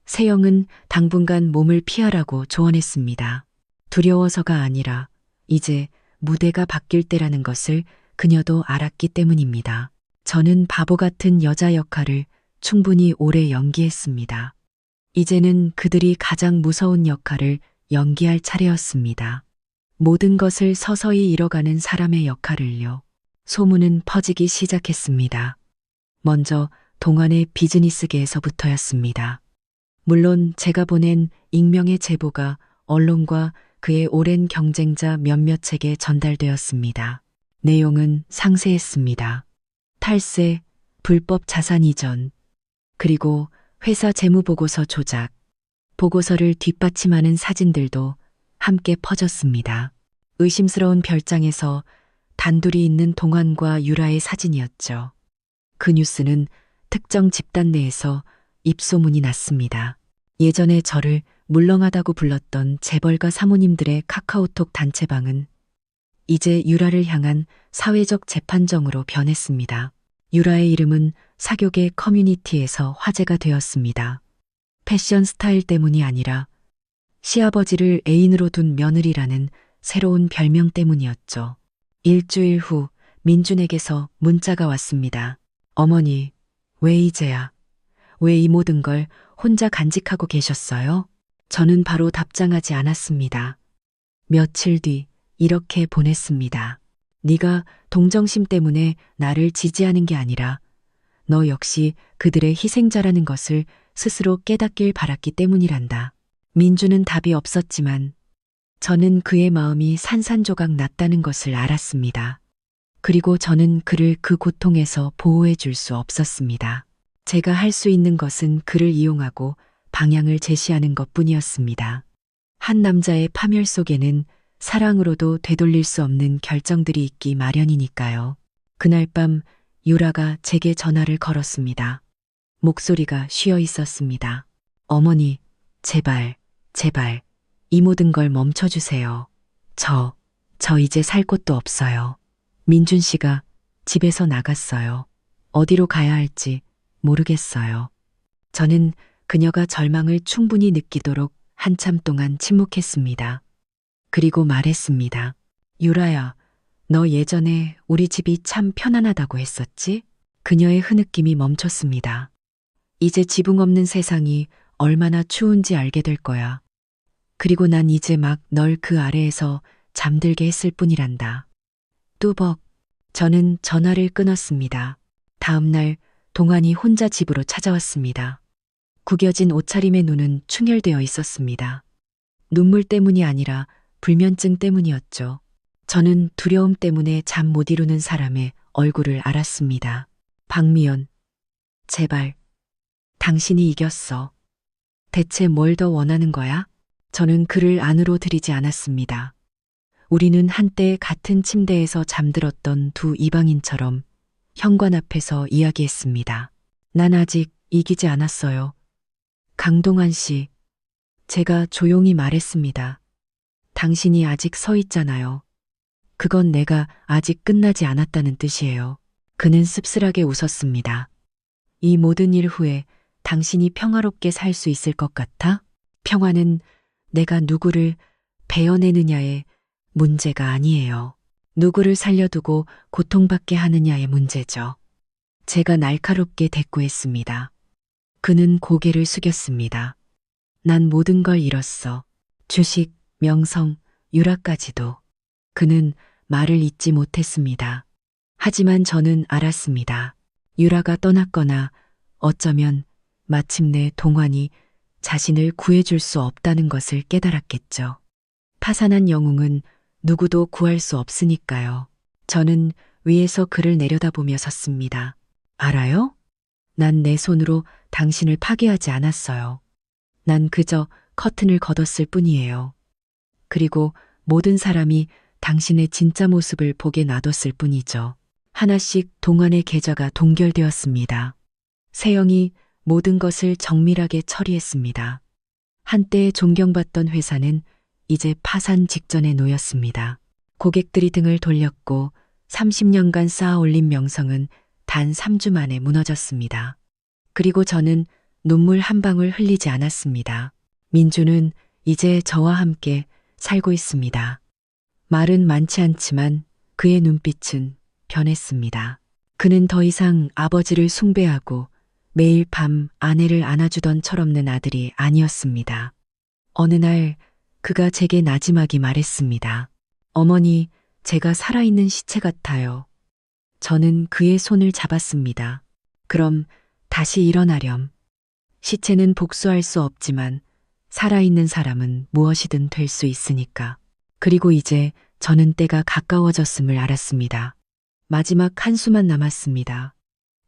세영은 당분간 몸을 피하라고 조언했습니다. 두려워서가 아니라 이제 무대가 바뀔 때라는 것을 그녀도 알았기 때문입니다. 저는 바보 같은 여자 역할을 충분히 오래 연기했습니다. 이제는 그들이 가장 무서운 역할을 연기할 차례였습니다. 모든 것을 서서히 잃어가는 사람의 역할을요. 소문은 퍼지기 시작했습니다. 먼저 동안의 비즈니스계에서부터였습니다. 물론 제가 보낸 익명의 제보가 언론과 그의 오랜 경쟁자 몇몇에게 전달되었습니다. 내용은 상세했습니다. 탈세, 불법 자산 이전, 그리고 회사 재무보고서 조작, 보고서를 뒷받침하는 사진들도 함께 퍼졌습니다. 의심스러운 별장에서 단둘이 있는 동환과 유라의 사진이었죠. 그 뉴스는 특정 집단 내에서 입소문이 났습니다. 예전에 저를 물렁하다고 불렀던 재벌가 사모님들의 카카오톡 단체방은 이제 유라를 향한 사회적 재판정으로 변했습니다. 유라의 이름은 사교계 커뮤니티에서 화제가 되었습니다. 패션 스타일 때문이 아니라 시아버지를 애인으로 둔 며느리라는 새로운 별명 때문이었죠. 일주일 후 민준에게서 문자가 왔습니다. 어머니, 왜 이제야? 왜 이 모든 걸 혼자 간직하고 계셨어요? 저는 바로 답장하지 않았습니다. 며칠 뒤 이렇게 보냈습니다. 네가 동정심 때문에 나를 지지하는 게 아니라 너 역시 그들의 희생자라는 것을 스스로 깨닫길 바랐기 때문이란다. 민주는 답이 없었지만 저는 그의 마음이 산산조각 났다는 것을 알았습니다. 그리고 저는 그를 그 고통에서 보호해 줄 수 없었습니다. 제가 할 수 있는 것은 그를 이용하고 방향을 제시하는 것뿐이었습니다. 한 남자의 파멸 속에는 사랑으로도 되돌릴 수 없는 결정들이 있기 마련이니까요. 그날 밤 유라가 제게 전화를 걸었습니다. 목소리가 쉬어 있었습니다. 어머니, 제발, 제발, 이 모든 걸 멈춰주세요. 저 이제 살 곳도 없어요. 민준 씨가 집에서 나갔어요. 어디로 가야 할지 모르겠어요. 저는 그녀가 절망을 충분히 느끼도록 한참 동안 침묵했습니다. 그리고 말했습니다. 유라야, 너 예전에 우리 집이 참 편안하다고 했었지? 그녀의 흐느낌이 멈췄습니다. 이제 지붕 없는 세상이 얼마나 추운지 알게 될 거야. 그리고 난 이제 막 널 그 아래에서 잠들게 했을 뿐이란다. 뚜벅. 저는 전화를 끊었습니다. 다음 날 동환이 혼자 집으로 찾아왔습니다. 구겨진 옷차림의 눈은 충혈되어 있었습니다. 눈물 때문이 아니라 불면증 때문이었죠. 저는 두려움 때문에 잠 못 이루는 사람의 얼굴을 알았습니다. 박미연, 제발, 당신이 이겼어. 대체 뭘 더 원하는 거야? 저는 그를 안으로 들이지 않았습니다. 우리는 한때 같은 침대에서 잠들었던 두 이방인처럼 현관 앞에서 이야기했습니다. 난 아직 이기지 않았어요. 강동환 씨, 제가 조용히 말했습니다. 당신이 아직 서 있잖아요. 그건 내가 아직 끝나지 않았다는 뜻이에요. 그는 씁쓸하게 웃었습니다. 이 모든 일 후에 당신이 평화롭게 살 수 있을 것 같아? 평화는 내가 누구를 베어내느냐의 문제가 아니에요. 누구를 살려두고 고통받게 하느냐의 문제죠. 제가 날카롭게 대꾸했습니다. 그는 고개를 숙였습니다. 난 모든 걸 잃었어. 주식, 명성, 유라까지도. 그는 말을 잇지 못했습니다. 하지만 저는 알았습니다. 유라가 떠났거나 어쩌면 마침내 동환이 자신을 구해줄 수 없다는 것을 깨달았겠죠. 파산한 영웅은 누구도 구할 수 없으니까요. 저는 위에서 그를 내려다보며 섰습니다. 알아요? 난 내 손으로 당신을 파괴하지 않았어요. 난 그저 커튼을 걷었을 뿐이에요. 그리고 모든 사람이 당신의 진짜 모습을 보게 놔뒀을 뿐이죠. 하나씩 동안의 계좌가 동결되었습니다. 세영이 모든 것을 정밀하게 처리했습니다. 한때 존경받던 회사는 이제 파산 직전에 놓였습니다. 고객들이 등을 돌렸고 30년간 쌓아 올린 명성은 단 3주 만에 무너졌습니다. 그리고 저는 눈물 한 방울 흘리지 않았습니다. 민주는 이제 저와 함께 살고 있습니다. 말은 많지 않지만 그의 눈빛은 변했습니다. 그는 더 이상 아버지를 숭배하고 매일 밤 아내를 안아주던 철없는 아들이 아니었습니다. 어느 날 그가 제게 나지막이 말했습니다. 어머니, 제가 살아있는 시체 같아요. 저는 그의 손을 잡았습니다. 그럼 다시 일어나렴. 시체는 복수할 수 없지만 살아있는 사람은 무엇이든 될 수 있으니까. 그리고 이제 저는 때가 가까워졌음을 알았습니다. 마지막 한수만 남았습니다.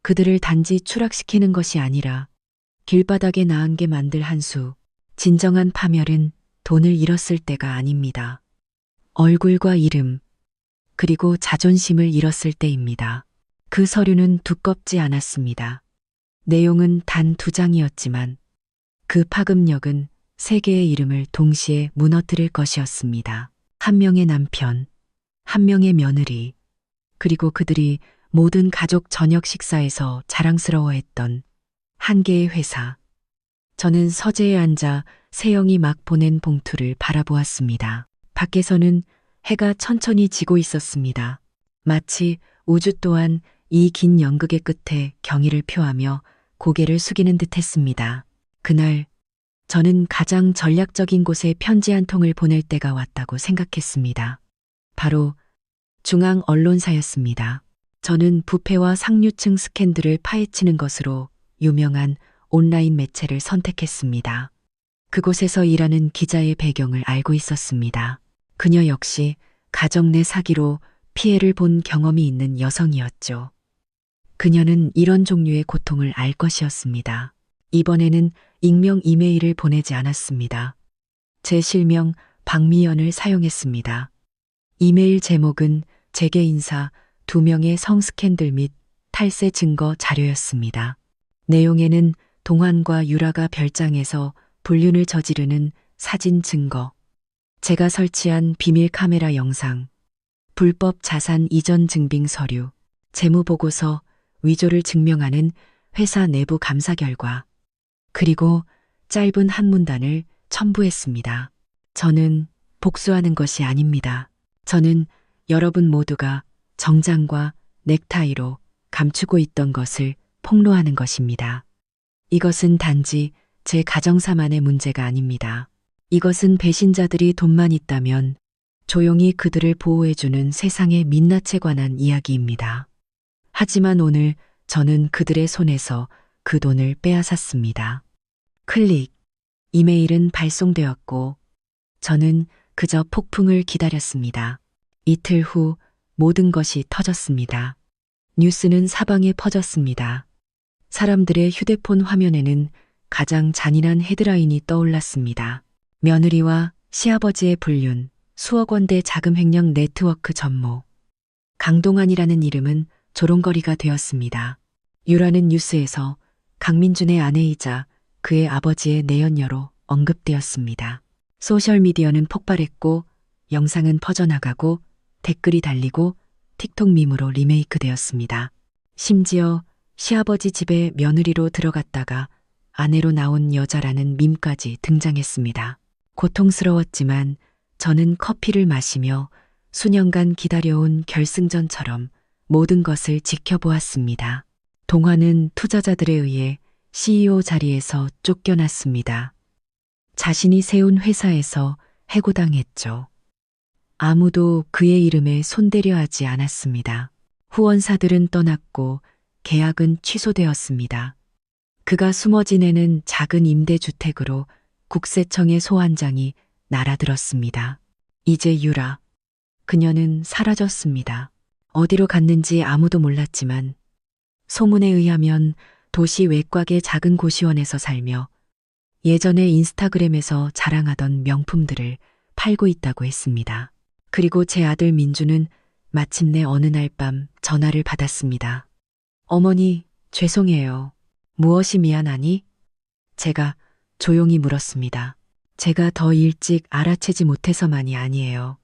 그들을 단지 추락시키는 것이 아니라 길바닥에 나앉게 만들 한수. 진정한 파멸은 돈을 잃었을 때가 아닙니다. 얼굴과 이름, 그리고 자존심을 잃었을 때입니다. 그 서류는 두껍지 않았습니다. 내용은 단 2장이었지만 그 파급력은 3개의 이름을 동시에 무너뜨릴 것이었습니다. 한 명의 남편, 한 명의 며느리, 그리고 그들이 모든 가족 저녁 식사에서 자랑스러워했던 한 개의 회사. 저는 서재에 앉아 세영이 막 보낸 봉투를 바라보았습니다. 밖에서는 해가 천천히 지고 있었습니다. 마치 우주 또한 이 긴 연극의 끝에 경의를 표하며 고개를 숙이는 듯 했습니다. 그날 저는 가장 전략적인 곳에 편지 한 통을 보낼 때가 왔다고 생각했습니다. 바로 중앙 언론사였습니다. 저는 부패와 상류층 스캔들을 파헤치는 것으로 유명한 온라인 매체를 선택했습니다. 그곳에서 일하는 기자의 배경을 알고 있었습니다. 그녀 역시 가정 내 사기로 피해를 본 경험이 있는 여성이었죠. 그녀는 이런 종류의 고통을 알 것이었습니다. 이번에는 익명 이메일을 보내지 않았습니다. 제 실명 박미연을 사용했습니다. 이메일 제목은 재계 인사 2명의 성스캔들 및 탈세 증거 자료였습니다. 내용에는 동환과 유라가 별장에서 불륜을 저지르는 사진 증거, 제가 설치한 비밀 카메라 영상, 불법 자산 이전 증빙 서류, 재무보고서, 위조를 증명하는 회사 내부 감사 결과, 그리고 짧은 한 문단을 첨부했습니다. 저는 복수하는 것이 아닙니다. 저는 여러분 모두가 정장과 넥타이로 감추고 있던 것을 폭로하는 것입니다. 이것은 단지 제 가정사만의 문제가 아닙니다. 이것은 배신자들이 돈만 있다면 조용히 그들을 보호해주는 세상의 민낯에 관한 이야기입니다. 하지만 오늘 저는 그들의 손에서 그 돈을 빼앗았습니다. 클릭. 이메일은 발송되었고 저는 그저 폭풍을 기다렸습니다. 이틀 후 모든 것이 터졌습니다. 뉴스는 사방에 퍼졌습니다. 사람들의 휴대폰 화면에는 가장 잔인한 헤드라인이 떠올랐습니다. 며느리와 시아버지의 불륜, 수억 원대 자금 횡령 네트워크 전모. 강동안이라는 이름은 조롱거리가 되었습니다. 유라는 뉴스에서 강민준의 아내이자 그의 아버지의 내연녀로 언급되었습니다. 소셜미디어는 폭발했고 영상은 퍼져나가고 댓글이 달리고 틱톡 밈으로 리메이크되었습니다. 심지어 시아버지 집에 며느리로 들어갔다가 아내로 나온 여자라는 밈까지 등장했습니다. 고통스러웠지만 저는 커피를 마시며 수년간 기다려온 결승전처럼 모든 것을 지켜보았습니다. 동화는 투자자들에 의해 CEO 자리에서 쫓겨났습니다. 자신이 세운 회사에서 해고당했죠. 아무도 그의 이름에 손대려 하지 않았습니다. 후원사들은 떠났고 계약은 취소되었습니다. 그가 숨어 지내는 작은 임대주택으로 국세청의 소환장이 날아들었습니다. 이제 유라. 그녀는 사라졌습니다. 어디로 갔는지 아무도 몰랐지만 소문에 의하면 도시 외곽의 작은 고시원에서 살며 예전에 인스타그램에서 자랑하던 명품들을 팔고 있다고 했습니다. 그리고 제 아들 민주는 마침내 어느 날 밤 전화를 받았습니다. 어머니, 죄송해요. 무엇이 미안하니? 제가 조용히 물었습니다. 제가 더 일찍 알아채지 못해서만이 아니에요.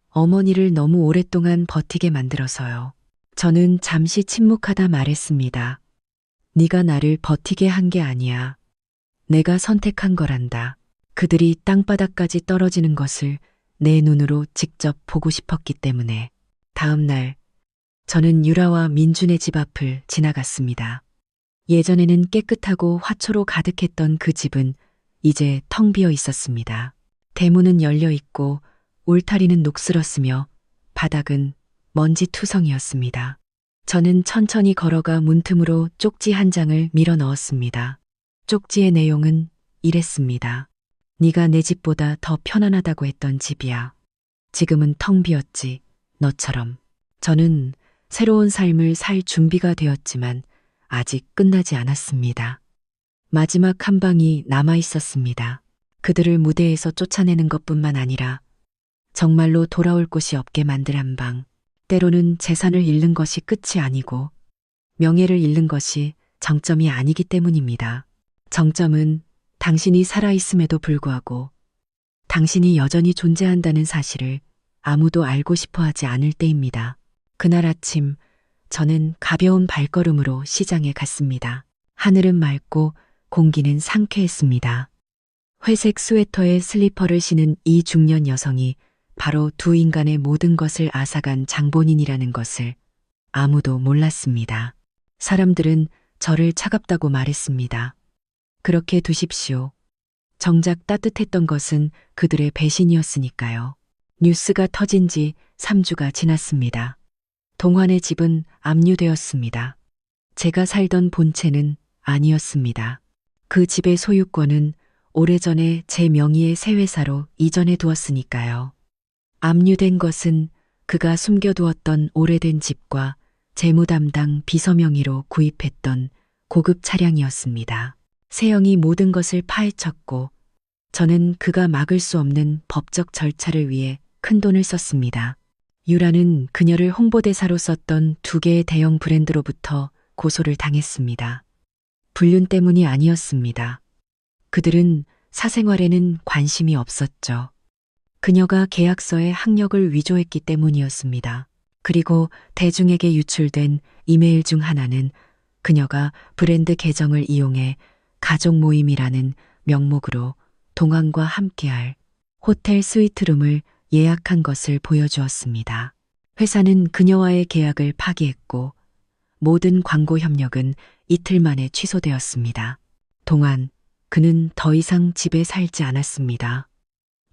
어머니를 너무 오랫동안 버티게 만들어서요. 저는 잠시 침묵하다 말했습니다. 네가 나를 버티게 한 게 아니야. 내가 선택한 거란다. 그들이 땅바닥까지 떨어지는 것을 내 눈으로 직접 보고 싶었기 때문에. 다음 날, 저는 유라와 민준의 집 앞을 지나갔습니다. 예전에는 깨끗하고 화초로 가득했던 그 집은 이제 텅 비어 있었습니다. 대문은 열려 있고 울타리는 녹슬었으며 바닥은 먼지투성이었습니다. 저는 천천히 걸어가 문틈으로 쪽지 한 장을 밀어 넣었습니다. 쪽지의 내용은 이랬습니다. 네가 내 집보다 더 편안하다고 했던 집이야. 지금은 텅 비었지, 너처럼. 저는 새로운 삶을 살 준비가 되었지만 아직 끝나지 않았습니다. 마지막 한 방이 남아 있었습니다. 그들을 무대에서 쫓아내는 것뿐만 아니라 정말로 돌아올 곳이 없게 만들 한 방. 때로는 재산을 잃는 것이 끝이 아니고 명예를 잃는 것이 정점이 아니기 때문입니다. 정점은 당신이 살아있음에도 불구하고 당신이 여전히 존재한다는 사실을 아무도 알고 싶어 하지 않을 때입니다. 그날 아침 저는 가벼운 발걸음으로 시장에 갔습니다. 하늘은 맑고 공기는 상쾌했습니다. 회색 스웨터에 슬리퍼를 신은 이 중년 여성이 바로 두 인간의 모든 것을 앗아간 장본인이라는 것을 아무도 몰랐습니다. 사람들은 저를 차갑다고 말했습니다. 그렇게 두십시오. 정작 따뜻했던 것은 그들의 배신이었으니까요. 뉴스가 터진 지 3주가 지났습니다. 동환의 집은 압류되었습니다. 제가 살던 본체는 아니었습니다. 그 집의 소유권은 오래전에 제 명의의 새 회사로 이전해 두었으니까요. 압류된 것은 그가 숨겨두었던 오래된 집과 재무 담당 비서 명의로 구입했던 고급 차량이었습니다. 세영이 모든 것을 파헤쳤고 저는 그가 막을 수 없는 법적 절차를 위해 큰돈을 썼습니다. 유라는 그녀를 홍보대사로 썼던 2개의 대형 브랜드로부터 고소를 당했습니다. 불륜 때문이 아니었습니다. 그들은 사생활에는 관심이 없었죠. 그녀가 계약서에 학력을 위조했기 때문이었습니다. 그리고 대중에게 유출된 이메일 중 하나는 그녀가 브랜드 계정을 이용해 가족 모임이라는 명목으로 동안과 함께할 호텔 스위트룸을 예약한 것을 보여주었습니다. 회사는 그녀와의 계약을 파기했고 모든 광고 협력은 이틀 만에 취소되었습니다. 동안 그는 더 이상 집에 살지 않았습니다.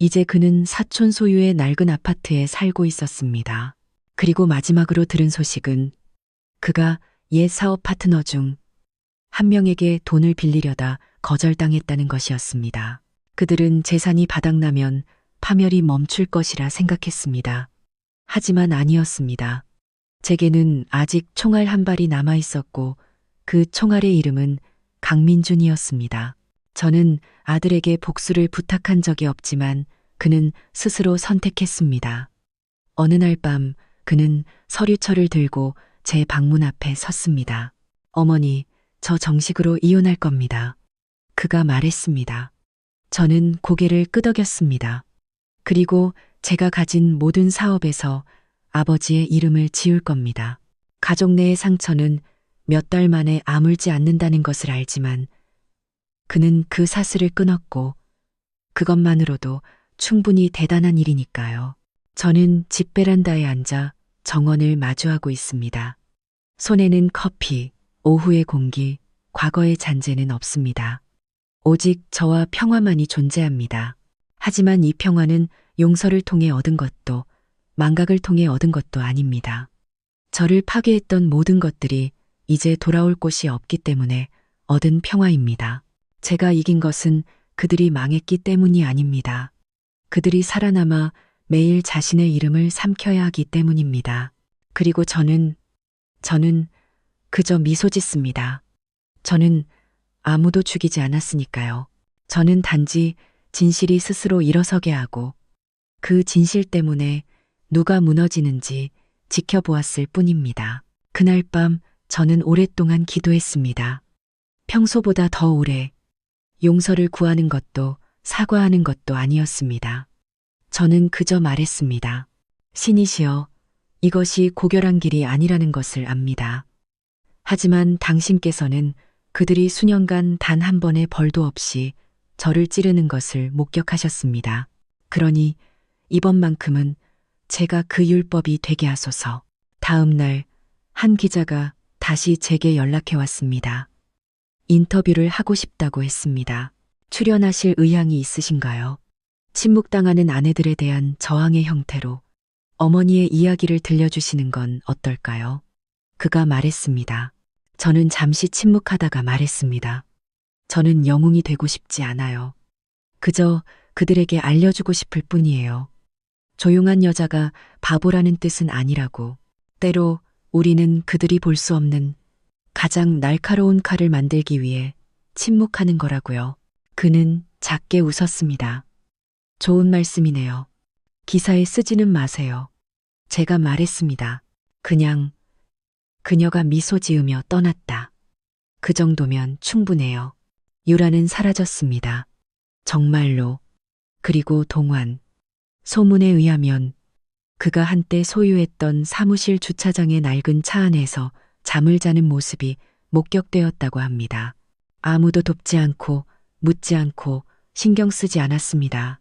이제 그는 사촌 소유의 낡은 아파트에 살고 있었습니다. 그리고 마지막으로 들은 소식은 그가 옛 사업 파트너 중 한 명에게 돈을 빌리려다 거절당했다는 것이었습니다. 그들은 재산이 바닥나면 파멸이 멈출 것이라 생각했습니다. 하지만 아니었습니다. 제게는 아직 총알 한 발이 남아 있었고 그 총알의 이름은 강민준이었습니다. 저는 아들에게 복수를 부탁한 적이 없지만 그는 스스로 선택했습니다. 어느 날 밤 그는 서류철을 들고 제 방문 앞에 섰습니다. 어머니, 저 정식으로 이혼할 겁니다. 그가 말했습니다. 저는 고개를 끄덕였습니다. 그리고 제가 가진 모든 사업에서 아버지의 이름을 지울 겁니다. 가족 내의 상처는 몇 달 만에 아물지 않는다는 것을 알지만 그는 그 사슬을 끊었고 그것만으로도 충분히 대단한 일이니까요. 저는 집 베란다에 앉아 정원을 마주하고 있습니다. 손에는 커피, 오후의 공기, 과거의 잔재는 없습니다. 오직 저와 평화만이 존재합니다. 하지만 이 평화는 용서를 통해 얻은 것도 망각을 통해 얻은 것도 아닙니다. 저를 파괴했던 모든 것들이 이제 돌아올 곳이 없기 때문에 얻은 평화입니다. 제가 이긴 것은 그들이 망했기 때문이 아닙니다. 그들이 살아남아 매일 자신의 이름을 삼켜야 하기 때문입니다. 그리고 저는 그저 미소 짓습니다. 저는 아무도 죽이지 않았으니까요. 저는 단지 진실이 스스로 일어서게 하고 그 진실 때문에 누가 무너지는지 지켜보았을 뿐입니다. 그날 밤 저는 오랫동안 기도했습니다. 평소보다 더 오래 용서를 구하는 것도 사과하는 것도 아니었습니다. 저는 그저 말했습니다. 신이시여, 이것이 고결한 길이 아니라는 것을 압니다. 하지만 당신께서는 그들이 수년간 단 한 번의 벌도 없이 저를 찌르는 것을 목격하셨습니다. 그러니 이번만큼은 제가 그 율법이 되게 하소서. 다음 날 한 기자가 다시 제게 연락해 왔습니다. 인터뷰를 하고 싶다고 했습니다. 출연하실 의향이 있으신가요? 침묵당하는 아내들에 대한 저항의 형태로 어머니의 이야기를 들려주시는 건 어떨까요? 그가 말했습니다. 저는 잠시 침묵하다가 말했습니다. 저는 영웅이 되고 싶지 않아요. 그저 그들에게 알려주고 싶을 뿐이에요. 조용한 여자가 바보라는 뜻은 아니라고. 때로 우리는 그들이 볼 수 없는 가장 날카로운 칼을 만들기 위해 침묵하는 거라고요. 그는 작게 웃었습니다. 좋은 말씀이네요. 기사에 쓰지는 마세요. 제가 말했습니다. 그냥 그녀가 미소 지으며 떠났다. 그 정도면 충분해요. 유라는 사라졌습니다. 정말로. 그리고 동환. 소문에 의하면 그가 한때 소유했던 사무실 주차장의 낡은 차 안에서 잠을 자는 모습이 목격되었다고 합니다. 아무도 돕지 않고 묻지 않고 신경 쓰지 않았습니다.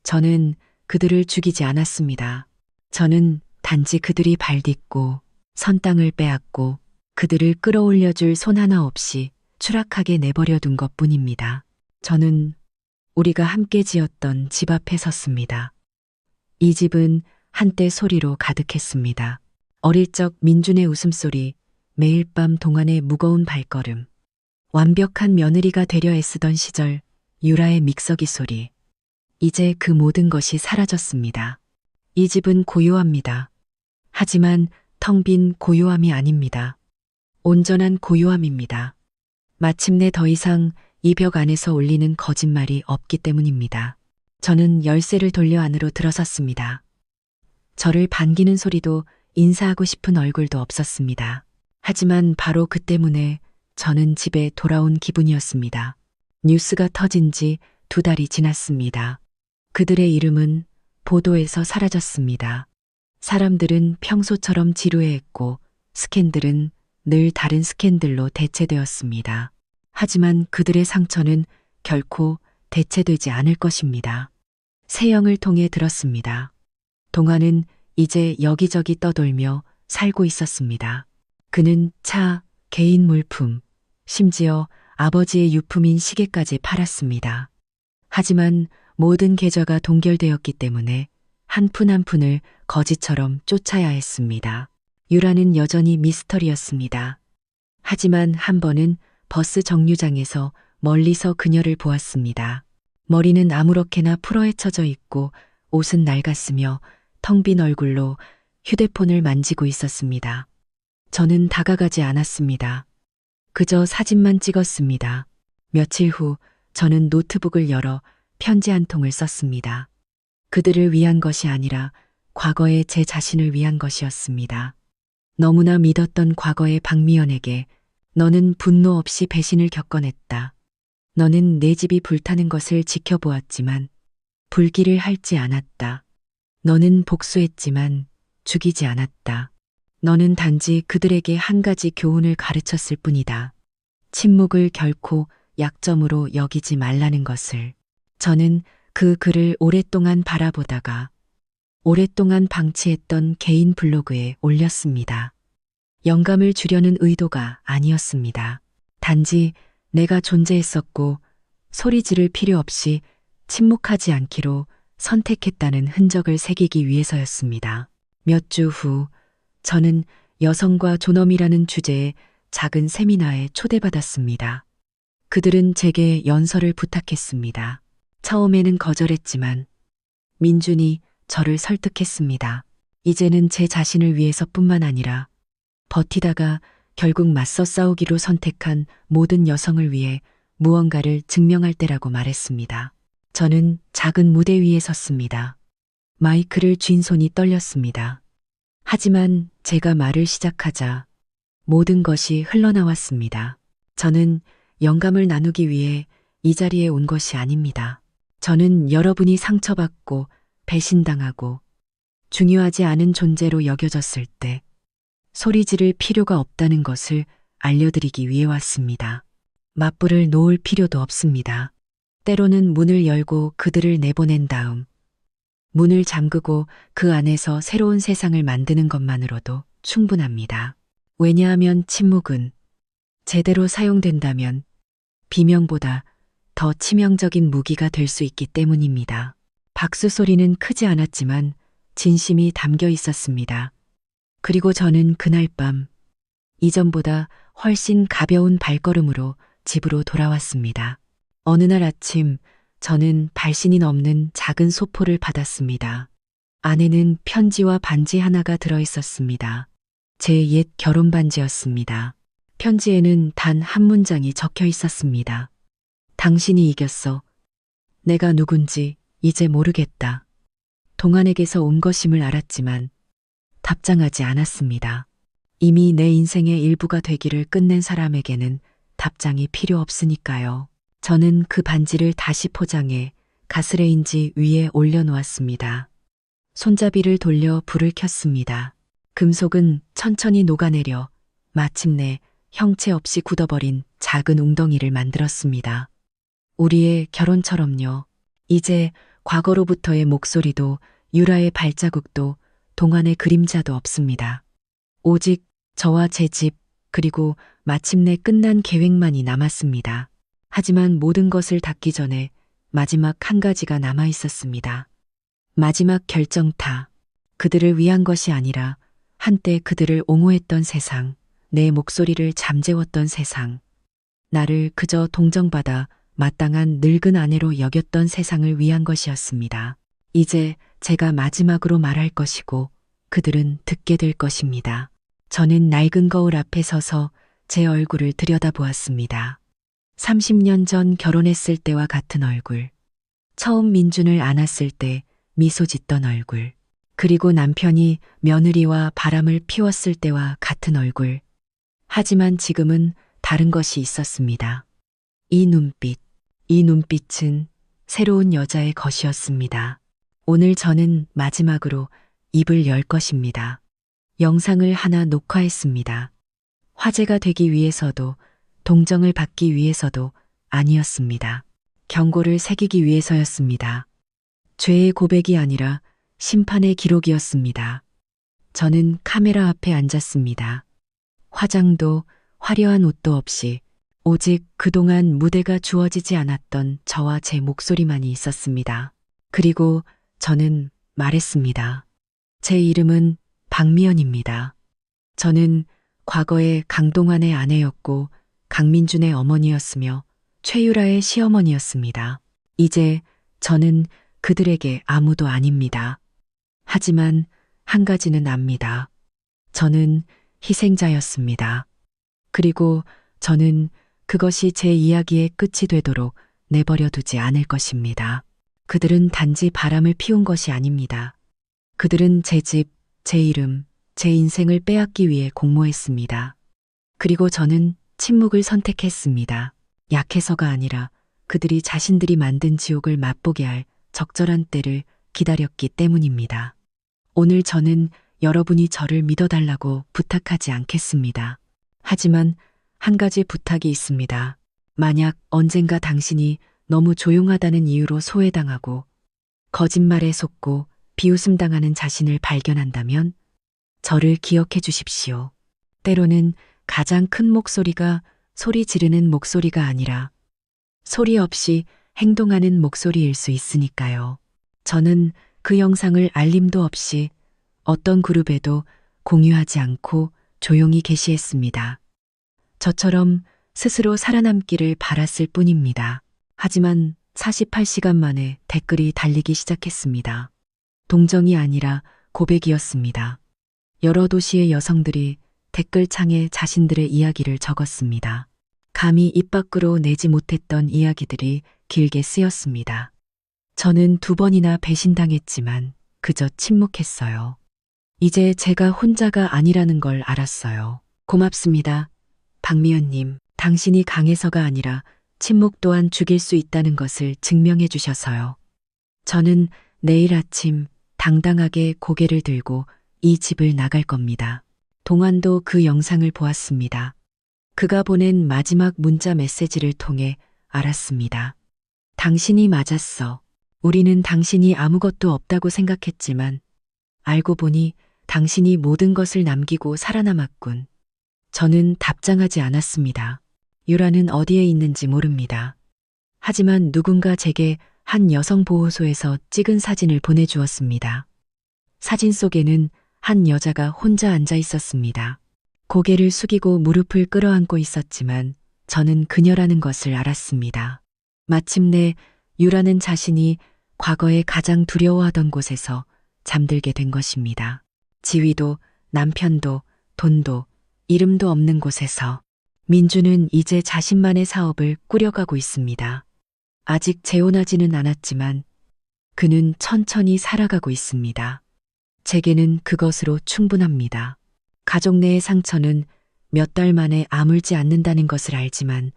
저는 그들을 죽이지 않았습니다. 저는 단지 그들이 발딛고 선 땅을 빼앗고 그들을 끌어올려줄 손 하나 없이 추락하게 내버려 둔 것뿐입니다. 저는 우리가 함께 지었던 집 앞에 섰습니다. 이 집은 한때 소리로 가득했습니다. 어릴 적 민준의 웃음소리, 매일 밤 동안의 무거운 발걸음, 완벽한 며느리가 되려 애쓰던 시절 유라의 믹서기 소리. 이제 그 모든 것이 사라졌습니다. 이 집은 고요합니다. 하지만 텅 빈 고요함이 아닙니다. 온전한 고요함입니다. 마침내 더 이상 이 벽 안에서 울리는 거짓말이 없기 때문입니다. 저는 열쇠를 돌려 안으로 들어섰습니다. 저를 반기는 소리도 인사하고 싶은 얼굴도 없었습니다. 하지만 바로 그 때문에 저는 집에 돌아온 기분이었습니다. 뉴스가 터진 지 2달이 지났습니다. 그들의 이름은 보도에서 사라졌습니다. 사람들은 평소처럼 지루해했고 스캔들은 늘 다른 스캔들로 대체되었습니다. 하지만 그들의 상처는 결코 대체되지 않을 것입니다. 세영을 통해 들었습니다. 동화는 이제 여기저기 떠돌며 살고 있었습니다. 그는 차, 개인 물품, 심지어 아버지의 유품인 시계까지 팔았습니다. 하지만 모든 계좌가 동결되었기 때문에 한 푼 한 푼을 거지처럼 쫓아야 했습니다. 유라는 여전히 미스터리였습니다. 하지만 한 번은 버스 정류장에서 멀리서 그녀를 보았습니다. 머리는 아무렇게나 풀어헤쳐져 있고 옷은 낡았으며 텅 빈 얼굴로 휴대폰을 만지고 있었습니다. 저는 다가가지 않았습니다. 그저 사진만 찍었습니다. 며칠 후 저는 노트북을 열어 편지 한 통을 썼습니다. 그들을 위한 것이 아니라 과거의 제 자신을 위한 것이었습니다. 너무나 믿었던 과거의 박미연에게 너는 분노 없이 배신을 겪어냈다. 너는 내 집이 불타는 것을 지켜보았지만 불길을 핥지 않았다. 너는 복수했지만 죽이지 않았다. 너는 단지 그들에게 한 가지 교훈을 가르쳤을 뿐이다. 침묵을 결코 약점으로 여기지 말라는 것을. 저는 그 글을 오랫동안 바라보다가 오랫동안 방치했던 개인 블로그에 올렸습니다. 영감을 주려는 의도가 아니었습니다. 단지 내가 존재했었고 소리 지를 필요 없이 침묵하지 않기로 선택했다는 흔적을 새기기 위해서였습니다. 몇 주 후 저는 여성과 존엄이라는 주제의 작은 세미나에 초대받았습니다. 그들은 제게 연설을 부탁했습니다. 처음에는 거절했지만 민준이 저를 설득했습니다. 이제는 제 자신을 위해서뿐만 아니라 버티다가 결국 맞서 싸우기로 선택한 모든 여성을 위해 무언가를 증명할 때라고 말했습니다. 저는 작은 무대 위에 섰습니다. 마이크를 쥔 손이 떨렸습니다. 하지만 제가 말을 시작하자 모든 것이 흘러나왔습니다. 저는 영감을 나누기 위해 이 자리에 온 것이 아닙니다. 저는 여러분이 상처받고 배신당하고 중요하지 않은 존재로 여겨졌을 때 소리 지를 필요가 없다는 것을 알려드리기 위해 왔습니다. 맞불을 놓을 필요도 없습니다. 때로는 문을 열고 그들을 내보낸 다음 문을 잠그고 그 안에서 새로운 세상을 만드는 것만으로도 충분합니다. 왜냐하면 침묵은 제대로 사용된다면 비명보다 더 치명적인 무기가 될 수 있기 때문입니다. 박수 소리는 크지 않았지만 진심이 담겨 있었습니다. 그리고 저는 그날 밤 이전보다 훨씬 가벼운 발걸음으로 집으로 돌아왔습니다. 어느 날 아침 저는 발신이 넘는 작은 소포를 받았습니다. 안에는 편지와 반지 하나가 들어 있었습니다. 제 옛 결혼 반지였습니다. 편지에는 단 한 문장이 적혀 있었습니다. 당신이 이겼어. 내가 누군지 이제 모르겠다. 동안에게서 온 것임을 알았지만 답장하지 않았습니다. 이미 내 인생의 일부가 되기를 끝낸 사람에게는 답장이 필요 없으니까요. 저는 그 반지를 다시 포장해 가스레인지 위에 올려놓았습니다. 손잡이를 돌려 불을 켰습니다. 금속은 천천히 녹아내려 마침내 형체 없이 굳어버린 작은 웅덩이를 만들었습니다. 우리의 결혼처럼요. 이제 과거로부터의 목소리도 유라의 발자국도 동안의 그림자도 없습니다. 오직 저와 제 집, 그리고 마침내 끝난 계획만이 남았습니다. 하지만 모든 것을 닫기 전에 마지막 한 가지가 남아 있었습니다. 마지막 결정타. 그들을 위한 것이 아니라 한때 그들을 옹호했던 세상, 내 목소리를 잠재웠던 세상, 나를 그저 동정받아 마땅한 늙은 아내로 여겼던 세상을 위한 것이었습니다. 이제 제가 마지막으로 말할 것이고 그들은 듣게 될 것입니다. 저는 낡은 거울 앞에 서서 제 얼굴을 들여다보았습니다. 30년 전 결혼했을 때와 같은 얼굴. 처음 민준을 안았을 때 미소 짓던 얼굴. 그리고 남편이 며느리와 바람을 피웠을 때와 같은 얼굴. 하지만 지금은 다른 것이 있었습니다. 이 눈빛은 새로운 여자의 것이었습니다. 오늘 저는 마지막으로 입을 열 것입니다. 영상을 하나 녹화했습니다. 화제가 되기 위해서도 동정을 받기 위해서도 아니었습니다. 경고를 새기기 위해서였습니다. 죄의 고백이 아니라 심판의 기록이었습니다. 저는 카메라 앞에 앉았습니다. 화장도 화려한 옷도 없이 오직 그동안 무대가 주어지지 않았던 저와 제 목소리만이 있었습니다. 그리고 저는 말했습니다. 제 이름은 박미연입니다. 저는 과거에 강동환의 아내였고 강민준의 어머니였으며 최유라의 시어머니였습니다. 이제 저는 그들에게 아무도 아닙니다. 하지만 한 가지는 압니다. 저는 희생자였습니다. 그리고 저는 그것이 제 이야기의 끝이 되도록 내버려 두지 않을 것입니다. 그들은 단지 바람을 피운 것이 아닙니다. 그들은 제 집, 제 이름, 제 인생을 빼앗기 위해 공모했습니다. 그리고 저는 침묵을 선택했습니다. 약해서가 아니라 그들이 자신들이 만든 지옥을 맛보게 할 적절한 때를 기다렸기 때문입니다. 오늘 저는 여러분이 저를 믿어달라고 부탁하지 않겠습니다. 하지만 한 가지 부탁이 있습니다. 만약 언젠가 당신이 너무 조용하다는 이유로 소외당하고 거짓말에 속고 비웃음당하는 자신을 발견한다면 저를 기억해 주십시오. 때로는 가장 큰 목소리가 소리 지르는 목소리가 아니라 소리 없이 행동하는 목소리일 수 있으니까요. 저는 그 영상을 알림도 없이 어떤 그룹에도 공유하지 않고 조용히 게시했습니다. 저처럼 스스로 살아남기를 바랐을 뿐입니다. 하지만 48시간 만에 댓글이 달리기 시작했습니다. 동정이 아니라 고백이었습니다. 여러 도시의 여성들이 댓글창에 자신들의 이야기를 적었습니다. 감히 입 밖으로 내지 못했던 이야기들이 길게 쓰였습니다. 저는 2번이나 배신당했지만 그저 침묵했어요. 이제 제가 혼자가 아니라는 걸 알았어요. 고맙습니다. 박미연님, 당신이 강해서가 아니라 침묵 또한 죽일 수 있다는 것을 증명해 주셔서요. 저는 내일 아침 당당하게 고개를 들고 이 집을 나갈 겁니다. 동안도 그 영상을 보았습니다. 그가 보낸 마지막 문자 메시지를 통해 알았습니다. 당신이 맞았어. 우리는 당신이 아무것도 없다고 생각했지만 알고 보니 당신이 모든 것을 남기고 살아남았군. 저는 답장하지 않았습니다. 유라는 어디에 있는지 모릅니다. 하지만 누군가 제게 한 여성보호소에서 찍은 사진을 보내주었습니다. 사진 속에는 한 여자가 혼자 앉아 있었습니다. 고개를 숙이고 무릎을 끌어안고 있었지만 저는 그녀라는 것을 알았습니다. 마침내 유라는 자신이 과거에 가장 두려워하던 곳에서 잠들게 된 것입니다. 지위도 남편도 돈도 이름도 없는 곳에서 민주는 이제 자신만의 사업을 꾸려가고 있습니다. 아직 재혼하지는 않았지만 그는 천천히 살아가고 있습니다. 제게는 그것으로 충분합니다. 가족 내의 상처는 몇 달 만에 아물지 않는다는 것을 알지만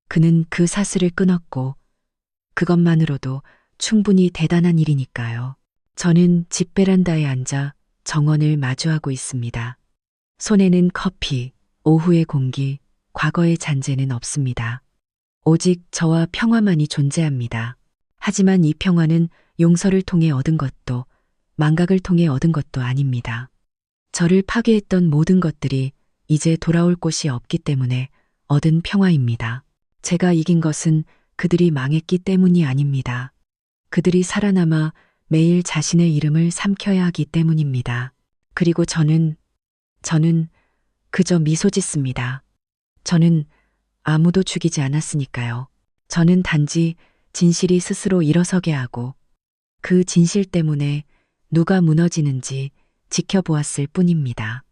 그는 그 사슬을 끊었고 그것만으로도 충분히 대단한 일이니까요. 저는 집 베란다에 앉아 정원을 마주하고 있습니다. 손에는 커피, 오후의 공기, 과거의 잔재는 없습니다. 오직 저와 평화만이 존재합니다. 하지만 이 평화는 용서를 통해 얻은 것도 망각을 통해 얻은 것도 아닙니다. 저를 파괴했던 모든 것들이 이제 돌아올 곳이 없기 때문에 얻은 평화입니다. 제가 이긴 것은 그들이 망했기 때문이 아닙니다. 그들이 살아남아 매일 자신의 이름을 삼켜야 하기 때문입니다. 그리고 저는 그저 미소 짓습니다. 저는 아무도 죽이지 않았으니까요. 저는 단지 진실이 스스로 일어서게 하고 그 진실 때문에 누가 무너지는지 지켜보았을 뿐입니다.